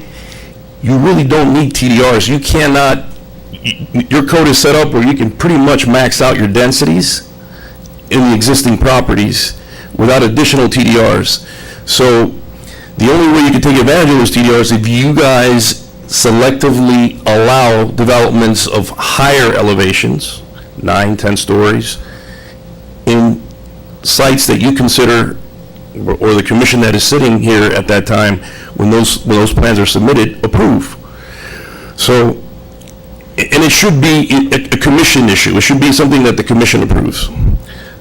you really don't need TDRs. You cannot, your code is set up where you can pretty much max out your densities in the existing properties without additional TDRs. So the only way you can take advantage of those TDRs is if you guys selectively allow developments of higher elevations, 9, 10 stories, in sites that you consider, or the commission that is sitting here at that time, when those plans are submitted, approve. So, and it should be a commission issue. It should be something that the commission approves.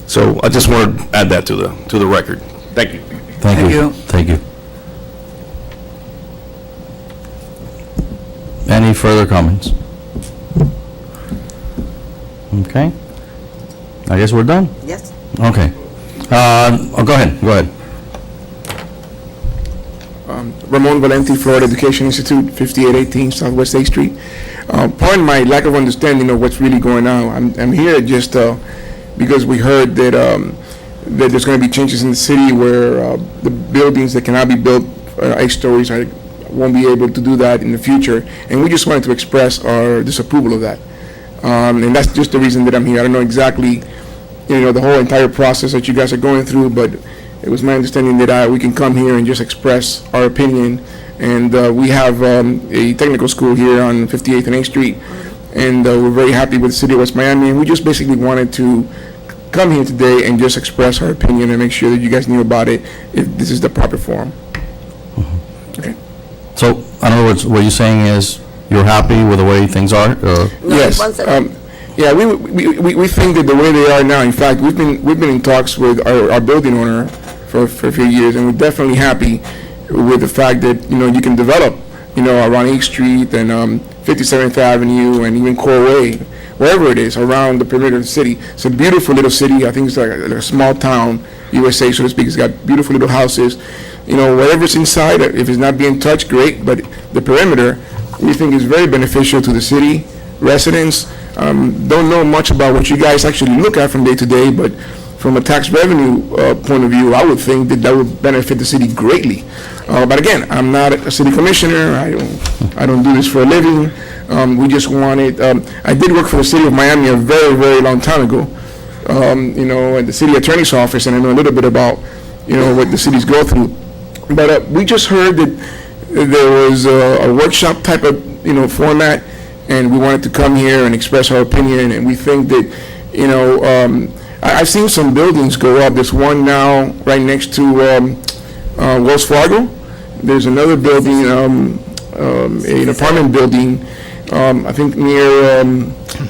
So I just want to add that to the record. Thank you. Thank Thank you. you. Thank you. Any further comments? Okay. I guess we're done? Yes. Okay. Go ahead. Ramon Valenti, Florida Education Institute, 5818 Southwest 8th Street. Pardon my lack of understanding of what's really going on. I'm here just because we heard that that there's going to be changes in the city where the buildings that cannot be built 8 stories won't be able to do that in the future, and we just wanted to express our disapproval of that. And that's just the reason that I'm here. I don't know exactly, the whole entire process that you guys are going through, but it was my understanding that we can come here and just express our opinion. And we have a technical school here on 58th and 8th Street, and we're very happy with the city of West Miami. And we just basically wanted to come here today and just express our opinion and make sure that you guys knew about it, if this is the proper forum. Okay. So, in other words, what you're saying is you're happy with the way things are? Yes. Yeah, we think that the way they are now, in fact, we've been in talks with our building owner for a few years, and we're definitely happy with the fact that, you can develop, around 8th Street and 57th Avenue and even Core Way, wherever it is, around the perimeter of the city. It's a beautiful little city. I think it's like a small town, USA, so to speak. It's got beautiful little houses. Whatever's inside, if it's not being touched, great, but the perimeter, we think is very beneficial to the city residents. Don't know much about what you guys actually look at from day to day, but from a tax revenue point of view, I would think that would benefit the city greatly. But again, I'm not a city commissioner. I don't do this for a living. We just wanted. I did work for the city of Miami a very, very long time ago. At the city attorney's office, and I know a little bit about what the cities go through. But we just heard that there was a workshop type of format, and we wanted to come here and express our opinion. And we think that I've seen some buildings go up. There's one now right next to Wells Fargo. There's another building, an apartment building, I think near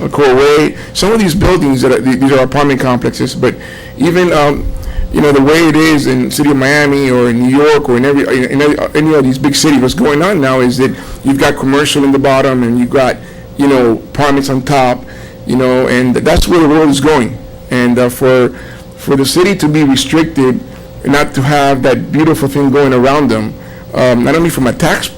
Core Way. Some of these buildings these are apartment complexes, but even the way it is in the city of Miami or in New York or in any of these big cities, what's going on now is that you've got commercial in the bottom and you've got apartments on top, and that's where the world is going. And for the city to be restricted, not to have that beautiful thing going around them, not only from a tax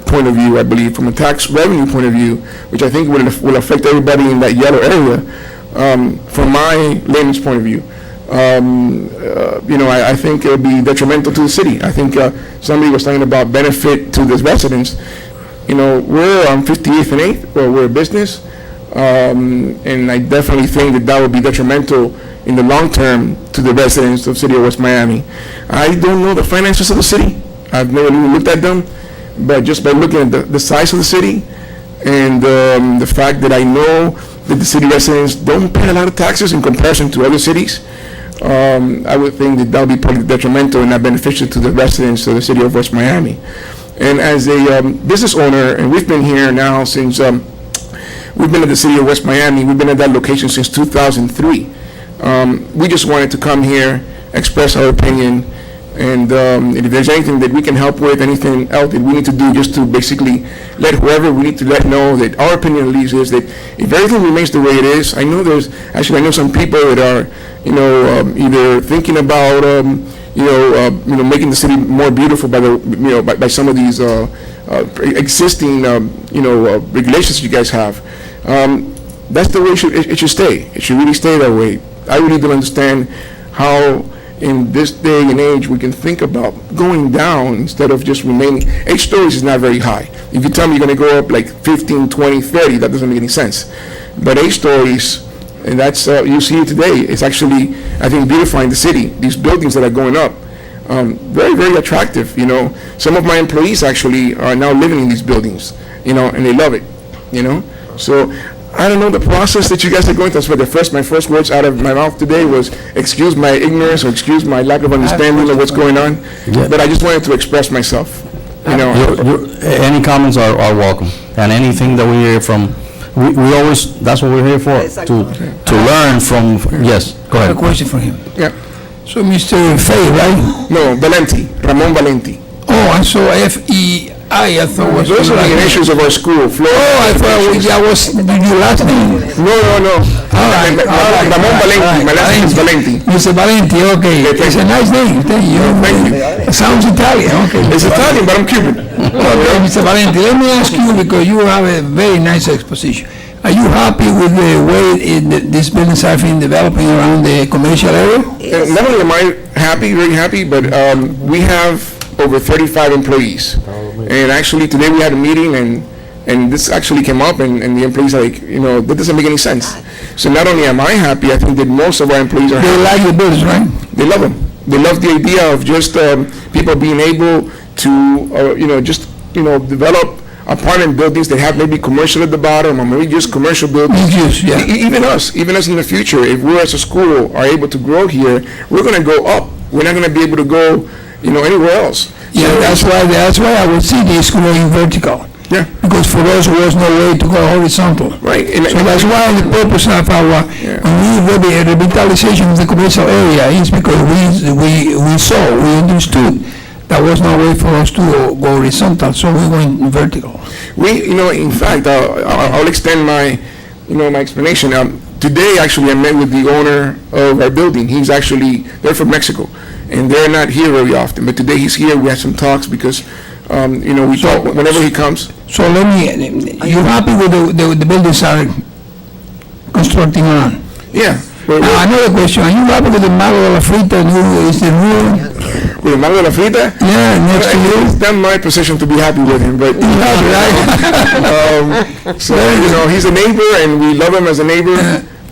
point of view, I believe, from a tax revenue point of view, which I think will affect everybody in that yellow area, from my layman's point of view, I think it would be detrimental to the city. I think somebody was talking about benefit to the residents. We're on 58th and 8th, where we're a business. And I definitely think that would be detrimental in the long term to the residents of the city of West Miami. I don't know the finances of the city. I've never even looked at them, but just by looking at the size of the city and the fact that I know that the city residents don't pay a lot of taxes in comparison to other cities, I would think that would be probably detrimental and not beneficial to the residents of the city of West Miami. And as a business owner, and we've been here now since we've been at the city of West Miami. We've been at that location since 2003. We just wanted to come here, express our opinion, and if there's anything that we can help with, anything else that we need to do, just to basically let whoever we need to let know that our opinion at least is that if everything remains the way it is, I know some people that are, either thinking about, making the city more beautiful by some of these existing, regulations you guys have. That's the way it should stay. It should really stay that way. I really don't understand how in this day and age we can think about going down instead of just remaining. 8 stories is not very high. If you tell me you're going to go up like 15, 20, 30, that doesn't make any sense. But 8 stories, and that's, you see it today, it's actually, I think, beautifying the city. These buildings that are going up, very, very attractive. Some of my employees actually are now living in these buildings, and they love it, So I don't know the process that you guys are going through. But my first words out of my mouth today was, excuse my ignorance or excuse my lack of understanding of what's going on. Yeah. But I just wanted to express myself. Any comments are welcome, and anything that we hear from, we always, that's what we're here for, to learn from. Yes, go I have ahead. a question for him. Yeah. So Mr. Fay, right? No, Valenti, Ramon Valenti. Oh, I saw F-E-I, I thought was. Those are the initials of our school, Florida. Oh, I thought that was your last name. No. All right. Ramon Valenti, my last name is Valenti. Mr. Valenti, okay. It's a nice name, thank you. Thank you. It sounds Italian, okay. It's Italian, but I'm Cuban. Okay, Mr. Valenti, let me ask you, because you have a very nice exposition. Are you happy with the way these buildings have been developing around the commercial area? Not only am I happy, very happy, but we have over 35 employees. And actually, today we had a meeting, and this actually came up, and the employees are like, that doesn't make any sense. So not only am I happy, I think that most of our employees are They happy. like the buildings, right? They love them. They love the idea of just people being able to, develop apartment buildings that have maybe commercial at the bottom, or maybe just commercial buildings. Mixed use, yeah. Even us in the future, if we as a school are able to grow here, we're going to go up. We're not going to be able to go, anywhere else. Yeah, that's why I would see this growing vertical. Yeah. Because for us, there was no way to go horizontal. Right. So that's why the purpose of our revitalization of the commercial area is because we understood there was no way for us to go horizontal, so we went vertical. In fact, I'll extend my explanation. Today, actually, I met with the owner of our building. They're from Mexico, and they're not here very often. But today he's here. We had some talks because, we talk whenever he comes. So you happy with the buildings are constructing on? Yeah. Now, another question, are you happy with the Mago de la Frita, is the new? With the Mago de la Frita? Yeah, next to you. It's not my position to be happy with him, but he's a neighbor, and we love him as a neighbor.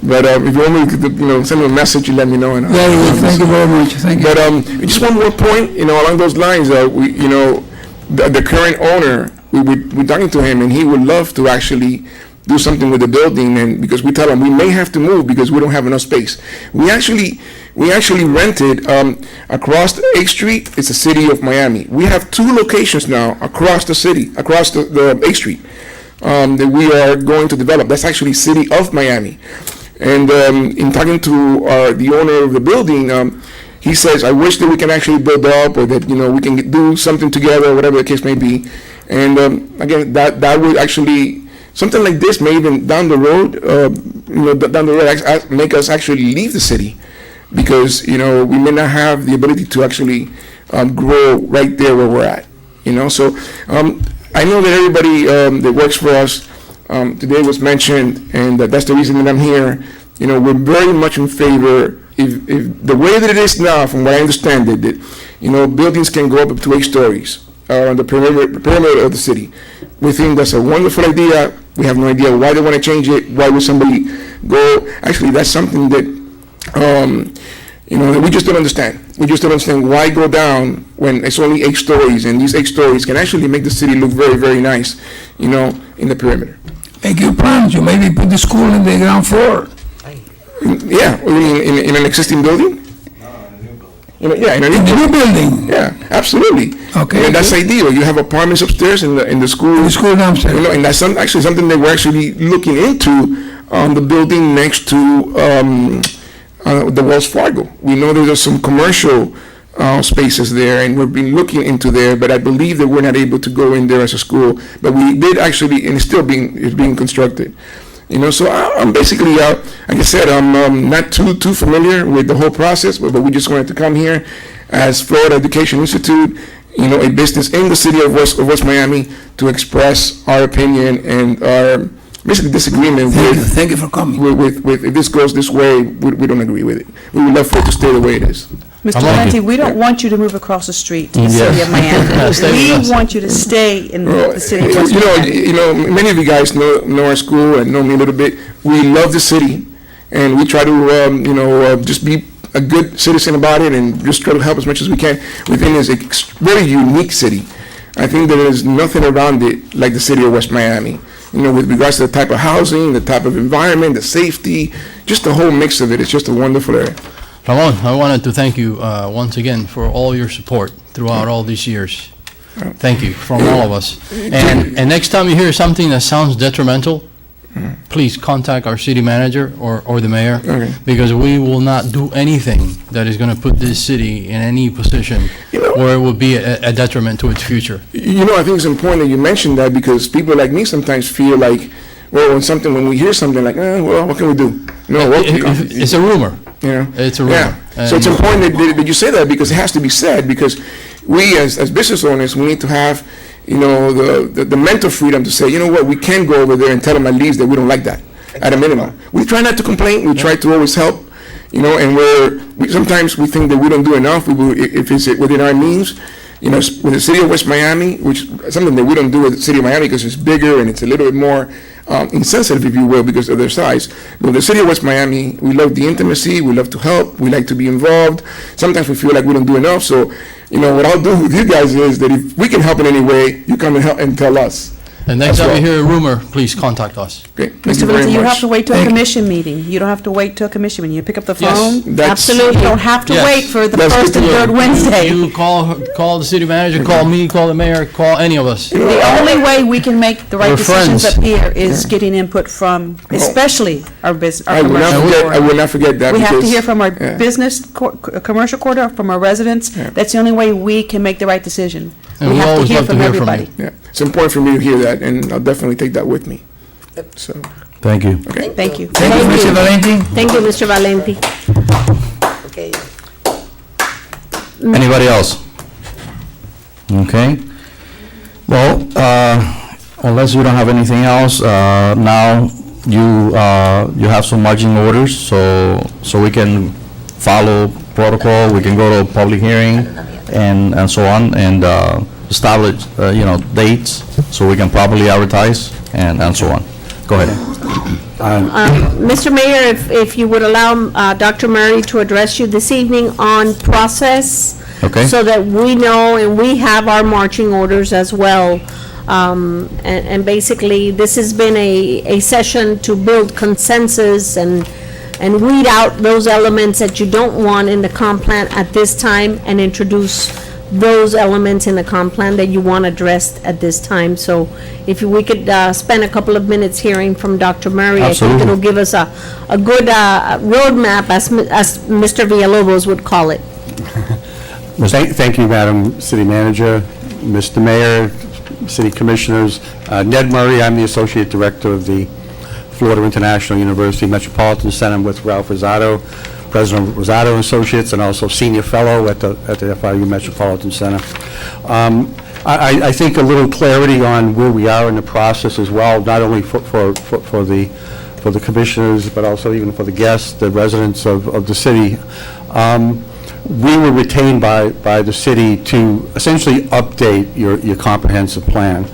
But if you want me to, send him a message, you let me know. Very good, thank you very much, thank you. But just one more point, along those lines, the current owner, we're talking to him, and he would love to actually do something with the building, and because we tell him we may have to move because we don't have enough space. We actually rented across the 8th Street. It's the city of Miami. We have 2 locations now across the city, across the 8th Street, that we are going to develop. That's actually city of Miami. And in talking to the owner of the building, he says, I wish that we can actually build up, or that we can do something together, whatever the case may be. And again, that would actually, something like this may even down the road, make us actually leave the city, because we may not have the ability to actually grow right there where we're at. So I know that everybody that works for us today was mentioned, and that's the reason that I'm here. We're very much in favor. If the way that it is now, from what I understand it, that buildings can go up to 8 stories on the perimeter of the city. We think that's a wonderful idea. We have no idea why they want to change it. Why would somebody go? Actually, that's something that that we just don't understand. We just don't understand why go down when it's only 8 stories, and these 8 stories can actually make the city look very, very nice, in the perimeter. Make your plans, you maybe put the school in the ground floor. Yeah, in an existing building? In a new building? Yeah, absolutely. Okay. And that's ideal. You have apartments upstairs in the school. The school downstairs. And that's actually something that we're actually looking into on the building next to the Wells Fargo. We know there's some commercial spaces there, and we've been looking into there, but I believe that we're not able to go in there as a school. But we did actually, and it's being constructed. So I'm basically, like I said, I'm not too familiar with the whole process, but we just wanted to come here as Florida Education Institute, a business in the city of West Miami, to express our opinion and our basically disagreement with. Thank you for coming. With if this goes this way, we don't agree with it. We would love for it to stay the way it is. Mr. Valenti, we don't want you to move across the street to the city of Miami. We want you to stay in the city of West Miami. Many of you guys know our school and know me a little bit. We love the city, and we try to, just be a good citizen about it, and just try to help as much as we can. We think it's a very unique city. I think that there's nothing around it like the city of West Miami. With regards to the type of housing, the type of environment, the safety, just the whole mix of it. It's just a wonderful area. Ramon, I wanted to thank you once again for all your support throughout all these years. Thank you from all of us. And next time you hear something that sounds detrimental, please contact our city manager or the mayor. Okay. Because we will not do anything that is going to put this city in any position where it will be a detriment to its future. I think it's important that you mention that because people like me sometimes feel like, well, when we hear something like, well, what can we do? It's a rumor. It's a rumor. Yeah. So it's important that you say that because it has to be said because we as business owners, we need to have, the mental freedom to say, we can go over there and tell them at least that we don't like that at a minimum. We try not to complain. We try to always help, and sometimes we think that we don't do enough. If it's within our means. With the city of West Miami, which is something that we don't do with the city of Miami because it's bigger and it's a little bit more insensitive, if you will, because of their size. But the city of West Miami, we love the intimacy, we love to help, we like to be involved. Sometimes we feel like we don't do enough. So, what I'll do with you guys is that if we can help in any way, you come and help and tell us. And next time you hear a rumor, please contact us. Okay, thank Mr. you very Valenti, you much. have to wait to a commission meeting. You don't have to wait to a commission meeting. You pick up the Yes. phone. That's- Absolutely. You don't have to Yes. wait for the That's first good and to third know. Wednesday. You call the city manager, call me, call the mayor, call any of us. The only way we can make the right We're decisions friends. up here is getting input from, especially our business, our I will not commercial forget, I quarter. will not forget that We have to because- hear from our yeah. business, commercial quarter, from our residents. Yeah. That's the only way we can make the right decision. And We we have to always hear love to from hear from everybody. Yeah, it's important for me to hear that, and I'll definitely take that with me. So, Thank you. okay. Thank you. Thank you, Mr. Valenti. Thank you, Mr. Valenti. Anybody else? Okay. Well, unless you don't have anything else, now you have some marching orders, so we can follow protocol, we can go to a public hearing and so on, and establish, dates, so we can properly advertise and so on. Go ahead. Mr. Mayor, if you would allow Dr. Murray to address you this evening on process. Okay. So that we know and we have our marching orders as well. And basically, this has been a session to build consensus and weed out those elements that you don't want in the comp plan at this time and introduce those elements in the comp plan that you want addressed at this time. So if we could spend a couple of minutes hearing from Dr. Murray, I think Absolutely. it'll give us a good roadmap, as Mr. Villalobos would call it. Thank you, Madam City Manager, Mr. Mayor, City Commissioners. Ned Murray, I'm the Associate Director of the Florida International University Metropolitan Center with Ralph Rosado, President of Rosado Associates, and also Senior Fellow at the FIU Metropolitan Center. I think a little clarity on where we are in the process as well, not only for the commissioners, but also even for the guests, the residents of the city. We were retained by the city to essentially update your comprehensive plan.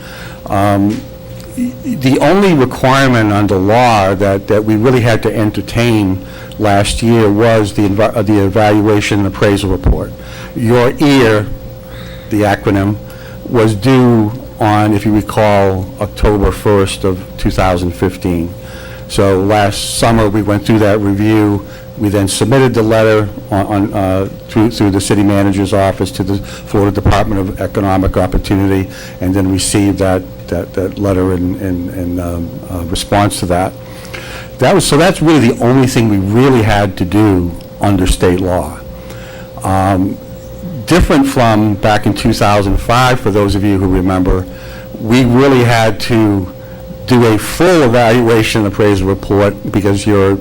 The only requirement under law that we really had to entertain last year was the evaluation and appraisal report. Your EAR, the acronym, was due on, if you recall, October 1st of 2015. So last summer, we went through that review. We then submitted the letter through the city manager's office to the Florida Department of Economic Opportunity, and then received that letter in response to that. So that's really the only thing we really had to do under state law. Different from back in 2005, for those of you who remember, we really had to do a full evaluation appraisal report because your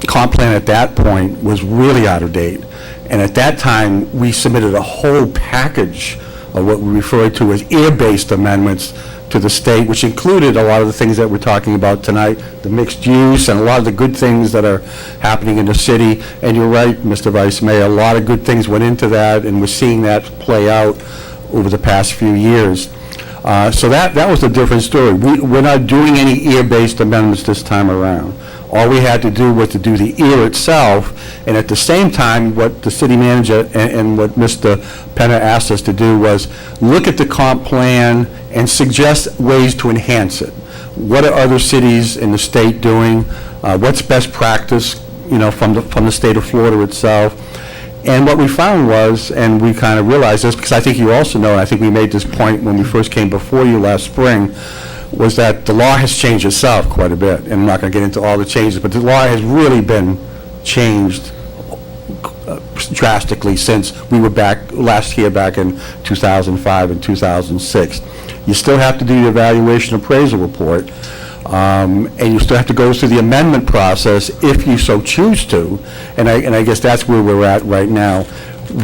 comp plan at that point was really out of date. And at that time, we submitted a whole package of what we refer to as EAR-based amendments to the state, which included a lot of the things that we're talking about tonight, the mixed use and a lot of the good things that are happening in the city. And you're right, Mr. Vice Mayor, a lot of good things went into that, and we're seeing that play out over the past few years. So that was a different story. We're not doing any EAR-based amendments this time around. All we had to do was to do the EAR itself, and at the same time, what the city manager and what Mr. Penna asked us to do was look at the comp plan and suggest ways to enhance it. What are other cities in the state doing? What's best practice, from the state of Florida itself? And what we found was, and we kind of realized this, because I think you also know, and I think we made this point when we first came before you last spring, was that the law has changed itself quite a bit, and I'm not going to get into all the changes, but the law has really been changed drastically since we were last year back in 2005 and 2006. You still have to do the evaluation appraisal report, and you still have to go through the amendment process if you so choose to, and I guess that's where we're at right now.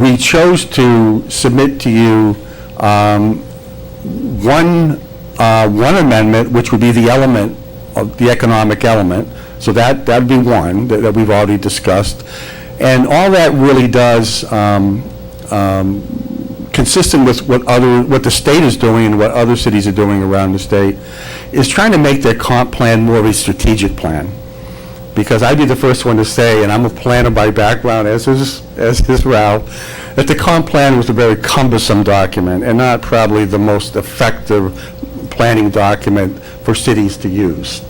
We chose to submit to you one amendment, which would be the element of the economic element. So that'd be one that we've already discussed. And all that really does, consistent with what the state is doing and what other cities are doing around the state, is trying to make their comp plan more of a strategic plan. Because I'd be the first one to say, and I'm a planner by background, as is Ralph, that the comp plan was a very cumbersome document and not probably the most effective planning document for cities to use.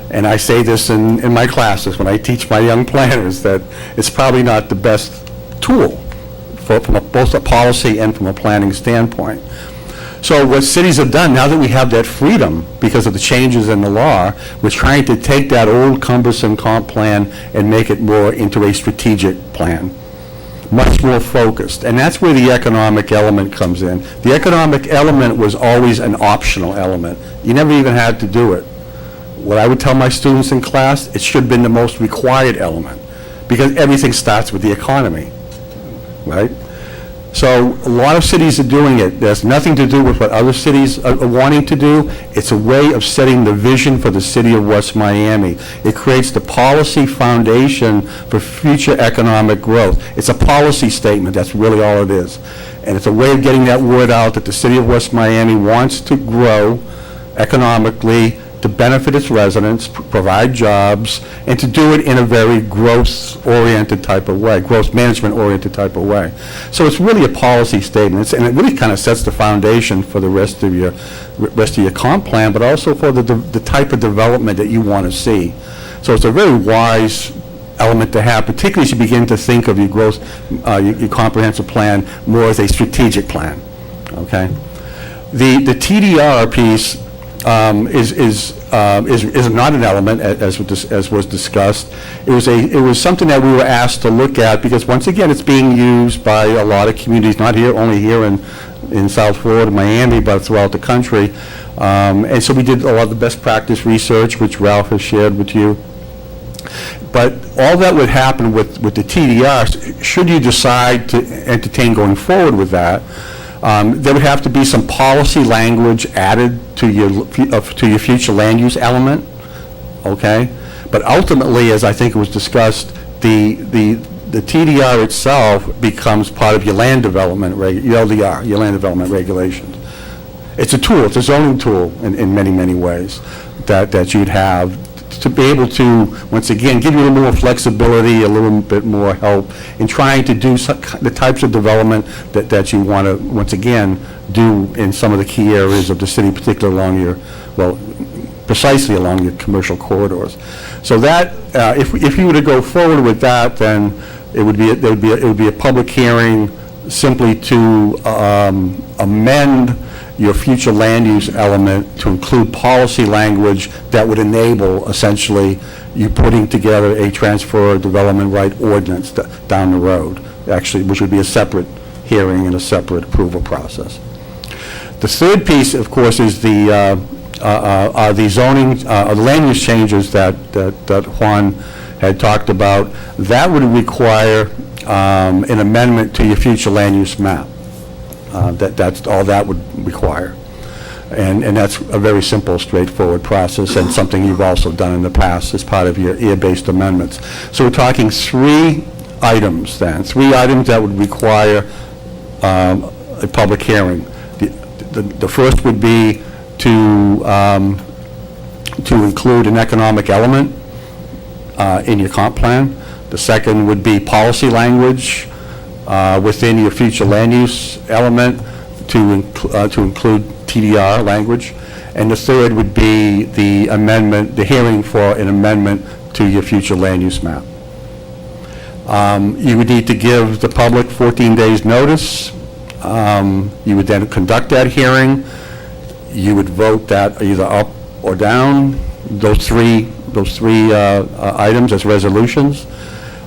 And I say this in my classes when I teach my young planners, that it's probably not the best tool from both a policy and from a planning standpoint. So what cities have done, now that we have that freedom because of the changes in the law, we're trying to take that old cumbersome comp plan and make it more into a strategic plan, much more focused. And that's where the economic element comes in. The economic element was always an optional element. You never even had to do it. What I would tell my students in class, it should have been the most required element, because everything starts with the economy, right? So a lot of cities are doing it. There's nothing to do with what other cities are wanting to do. It's a way of setting the vision for the city of West Miami. It creates the policy foundation for future economic growth. It's a policy statement. That's really all it is. And it's a way of getting that word out that the city of West Miami wants to grow economically, to benefit its residents, provide jobs, and to do it in a very growth-oriented type of way, growth management-oriented type of way. So it's really a policy statement, and it really kind of sets the foundation for the rest of your comp plan, but also for the type of development that you want to see. So it's a very wise element to have, particularly as you begin to think of your growth, your comprehensive plan more as a strategic plan. Okay, the TDR piece is not an element, as was discussed. It was something that we were asked to look at because, once again, it's being used by a lot of communities, not only here in South Florida, Miami, but throughout the country. And so we did a lot of the best practice research, which Ralph has shared with you. But all that would happen with the TDR, should you decide to entertain going forward with that, there would have to be some policy language added to your future land use element, okay? But ultimately, as I think it was discussed, the TDR itself becomes part of your land development, your LDR, your land development regulations. It's a tool, it's a zoning tool in many, many ways that you'd have to be able to, once again, give you a little more flexibility, a little bit more help in trying to do the types of development that you want to, once again, do in some of the key areas of the city, particularly along precisely along your commercial corridors. So that, if you were to go forward with that, then it would be a public hearing simply to amend your future land use element to include policy language that would enable, essentially, you putting together a transfer development right ordinance down the road, actually, which would be a separate hearing and a separate approval process. The third piece, of course, is the zoning, the land use changes that Juan had talked about. That would require an amendment to your future land use map. That's all that would require. And that's a very simple, straightforward process, and something you've also done in the past as part of your EA-based amendments. So we're talking three items that would require a public hearing. The first would be to include an economic element in your comp plan. The second would be policy language within your future land use element to include TDR language. And the third would be the amendment, the hearing for an amendment to your future land use map. You would need to give the public 14 days notice. You would then conduct that hearing. you would vote that either up or down, those three items as resolutions.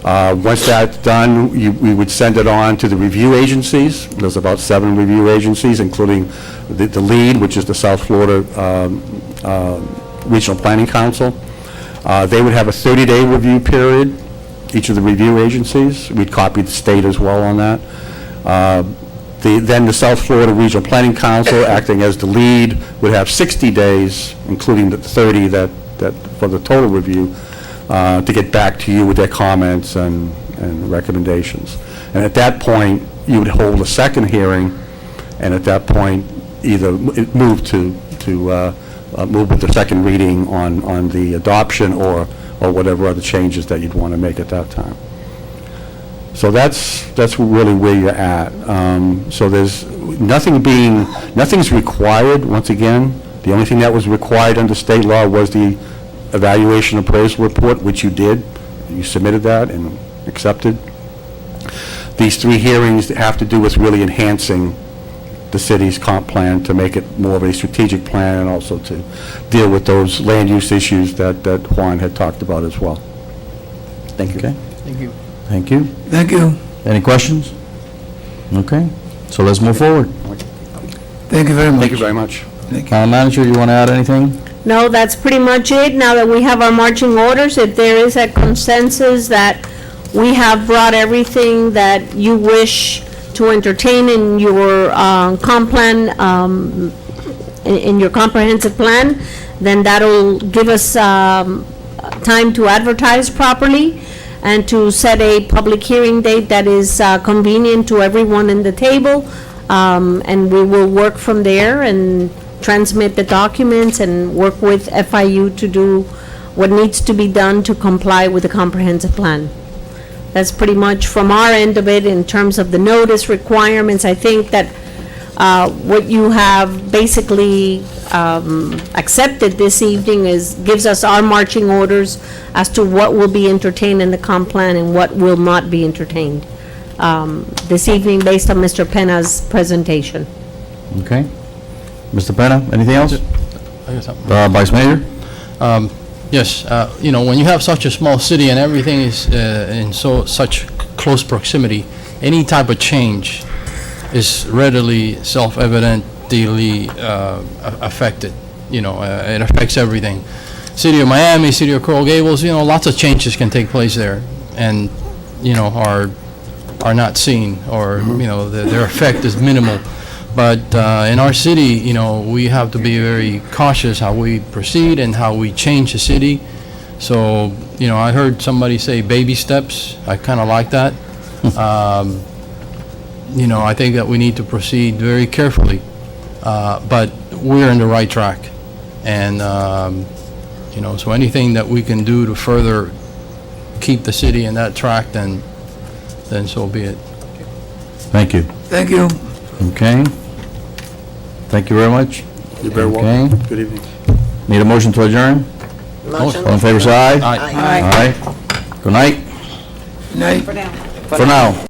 Once that's done, we would send it on to the review agencies. There's about 7 review agencies, including the lead, which is the South Florida Regional Planning Council. They would have a 30-day review period, each of the review agencies. We'd copy the state as well on that. Then the South Florida Regional Planning Council, acting as the lead, would have 60 days, including the 30 that for the total review, to get back to you with their comments and recommendations. And at that point, you would hold a second hearing, and at that point, either move move with the second reading on the adoption or whatever other changes that you'd want to make at that time. So that's really where you're at. So there's nothing's required, once again. The only thing that was required under state law was the evaluation appraisal report, which you did. You submitted that and accepted. These 3 hearings have to do with really enhancing the city's comp plan to make it more of a strategic plan and also to deal with those land use issues that Juan had talked about as well. Thank you. Okay. Thank you. Thank you. Thank you. Any questions? Okay, so let's move forward. Thank you very much. Thank you very much. Town manager, you want to add anything? No, that's pretty much it. Now that we have our marching orders, if there is a consensus that we have brought everything that you wish to entertain in your comp plan, in your comprehensive plan, then that'll give us time to advertise properly and to set a public hearing date that is convenient to everyone in the table. And we will work from there and transmit the documents and work with FIU to do what needs to be done to comply with the comprehensive plan. That's pretty much from our end of it in terms of the notice requirements. I think that what you have basically accepted this evening gives us our marching orders as to what will be entertained in the comp plan and what will not be entertained this evening based on Mr. Pena's presentation. Okay. Mr. Penna, anything else? I got something. Vice Mayor? Yes, when you have such a small city and everything is in such close proximity, any type of change is readily self-evidently affected. It affects everything. City of Miami, City of Coral Gables, lots of changes can take place there and, are not seen or, their effect is minimal. But in our city, we have to be very cautious how we proceed and how we change the city. So, I heard somebody say baby steps. I kind of like that. I think that we need to proceed very carefully. But we're on the right track. And, so anything that we can do to further keep the city in that track, then so be it. Thank you. Thank you. Okay. Thank you very much. You're very Okay. welcome. Good evening. Need a motion to adjourn? Motion. All in favor, say aye. Aye. Aye. Good night. Night. For now.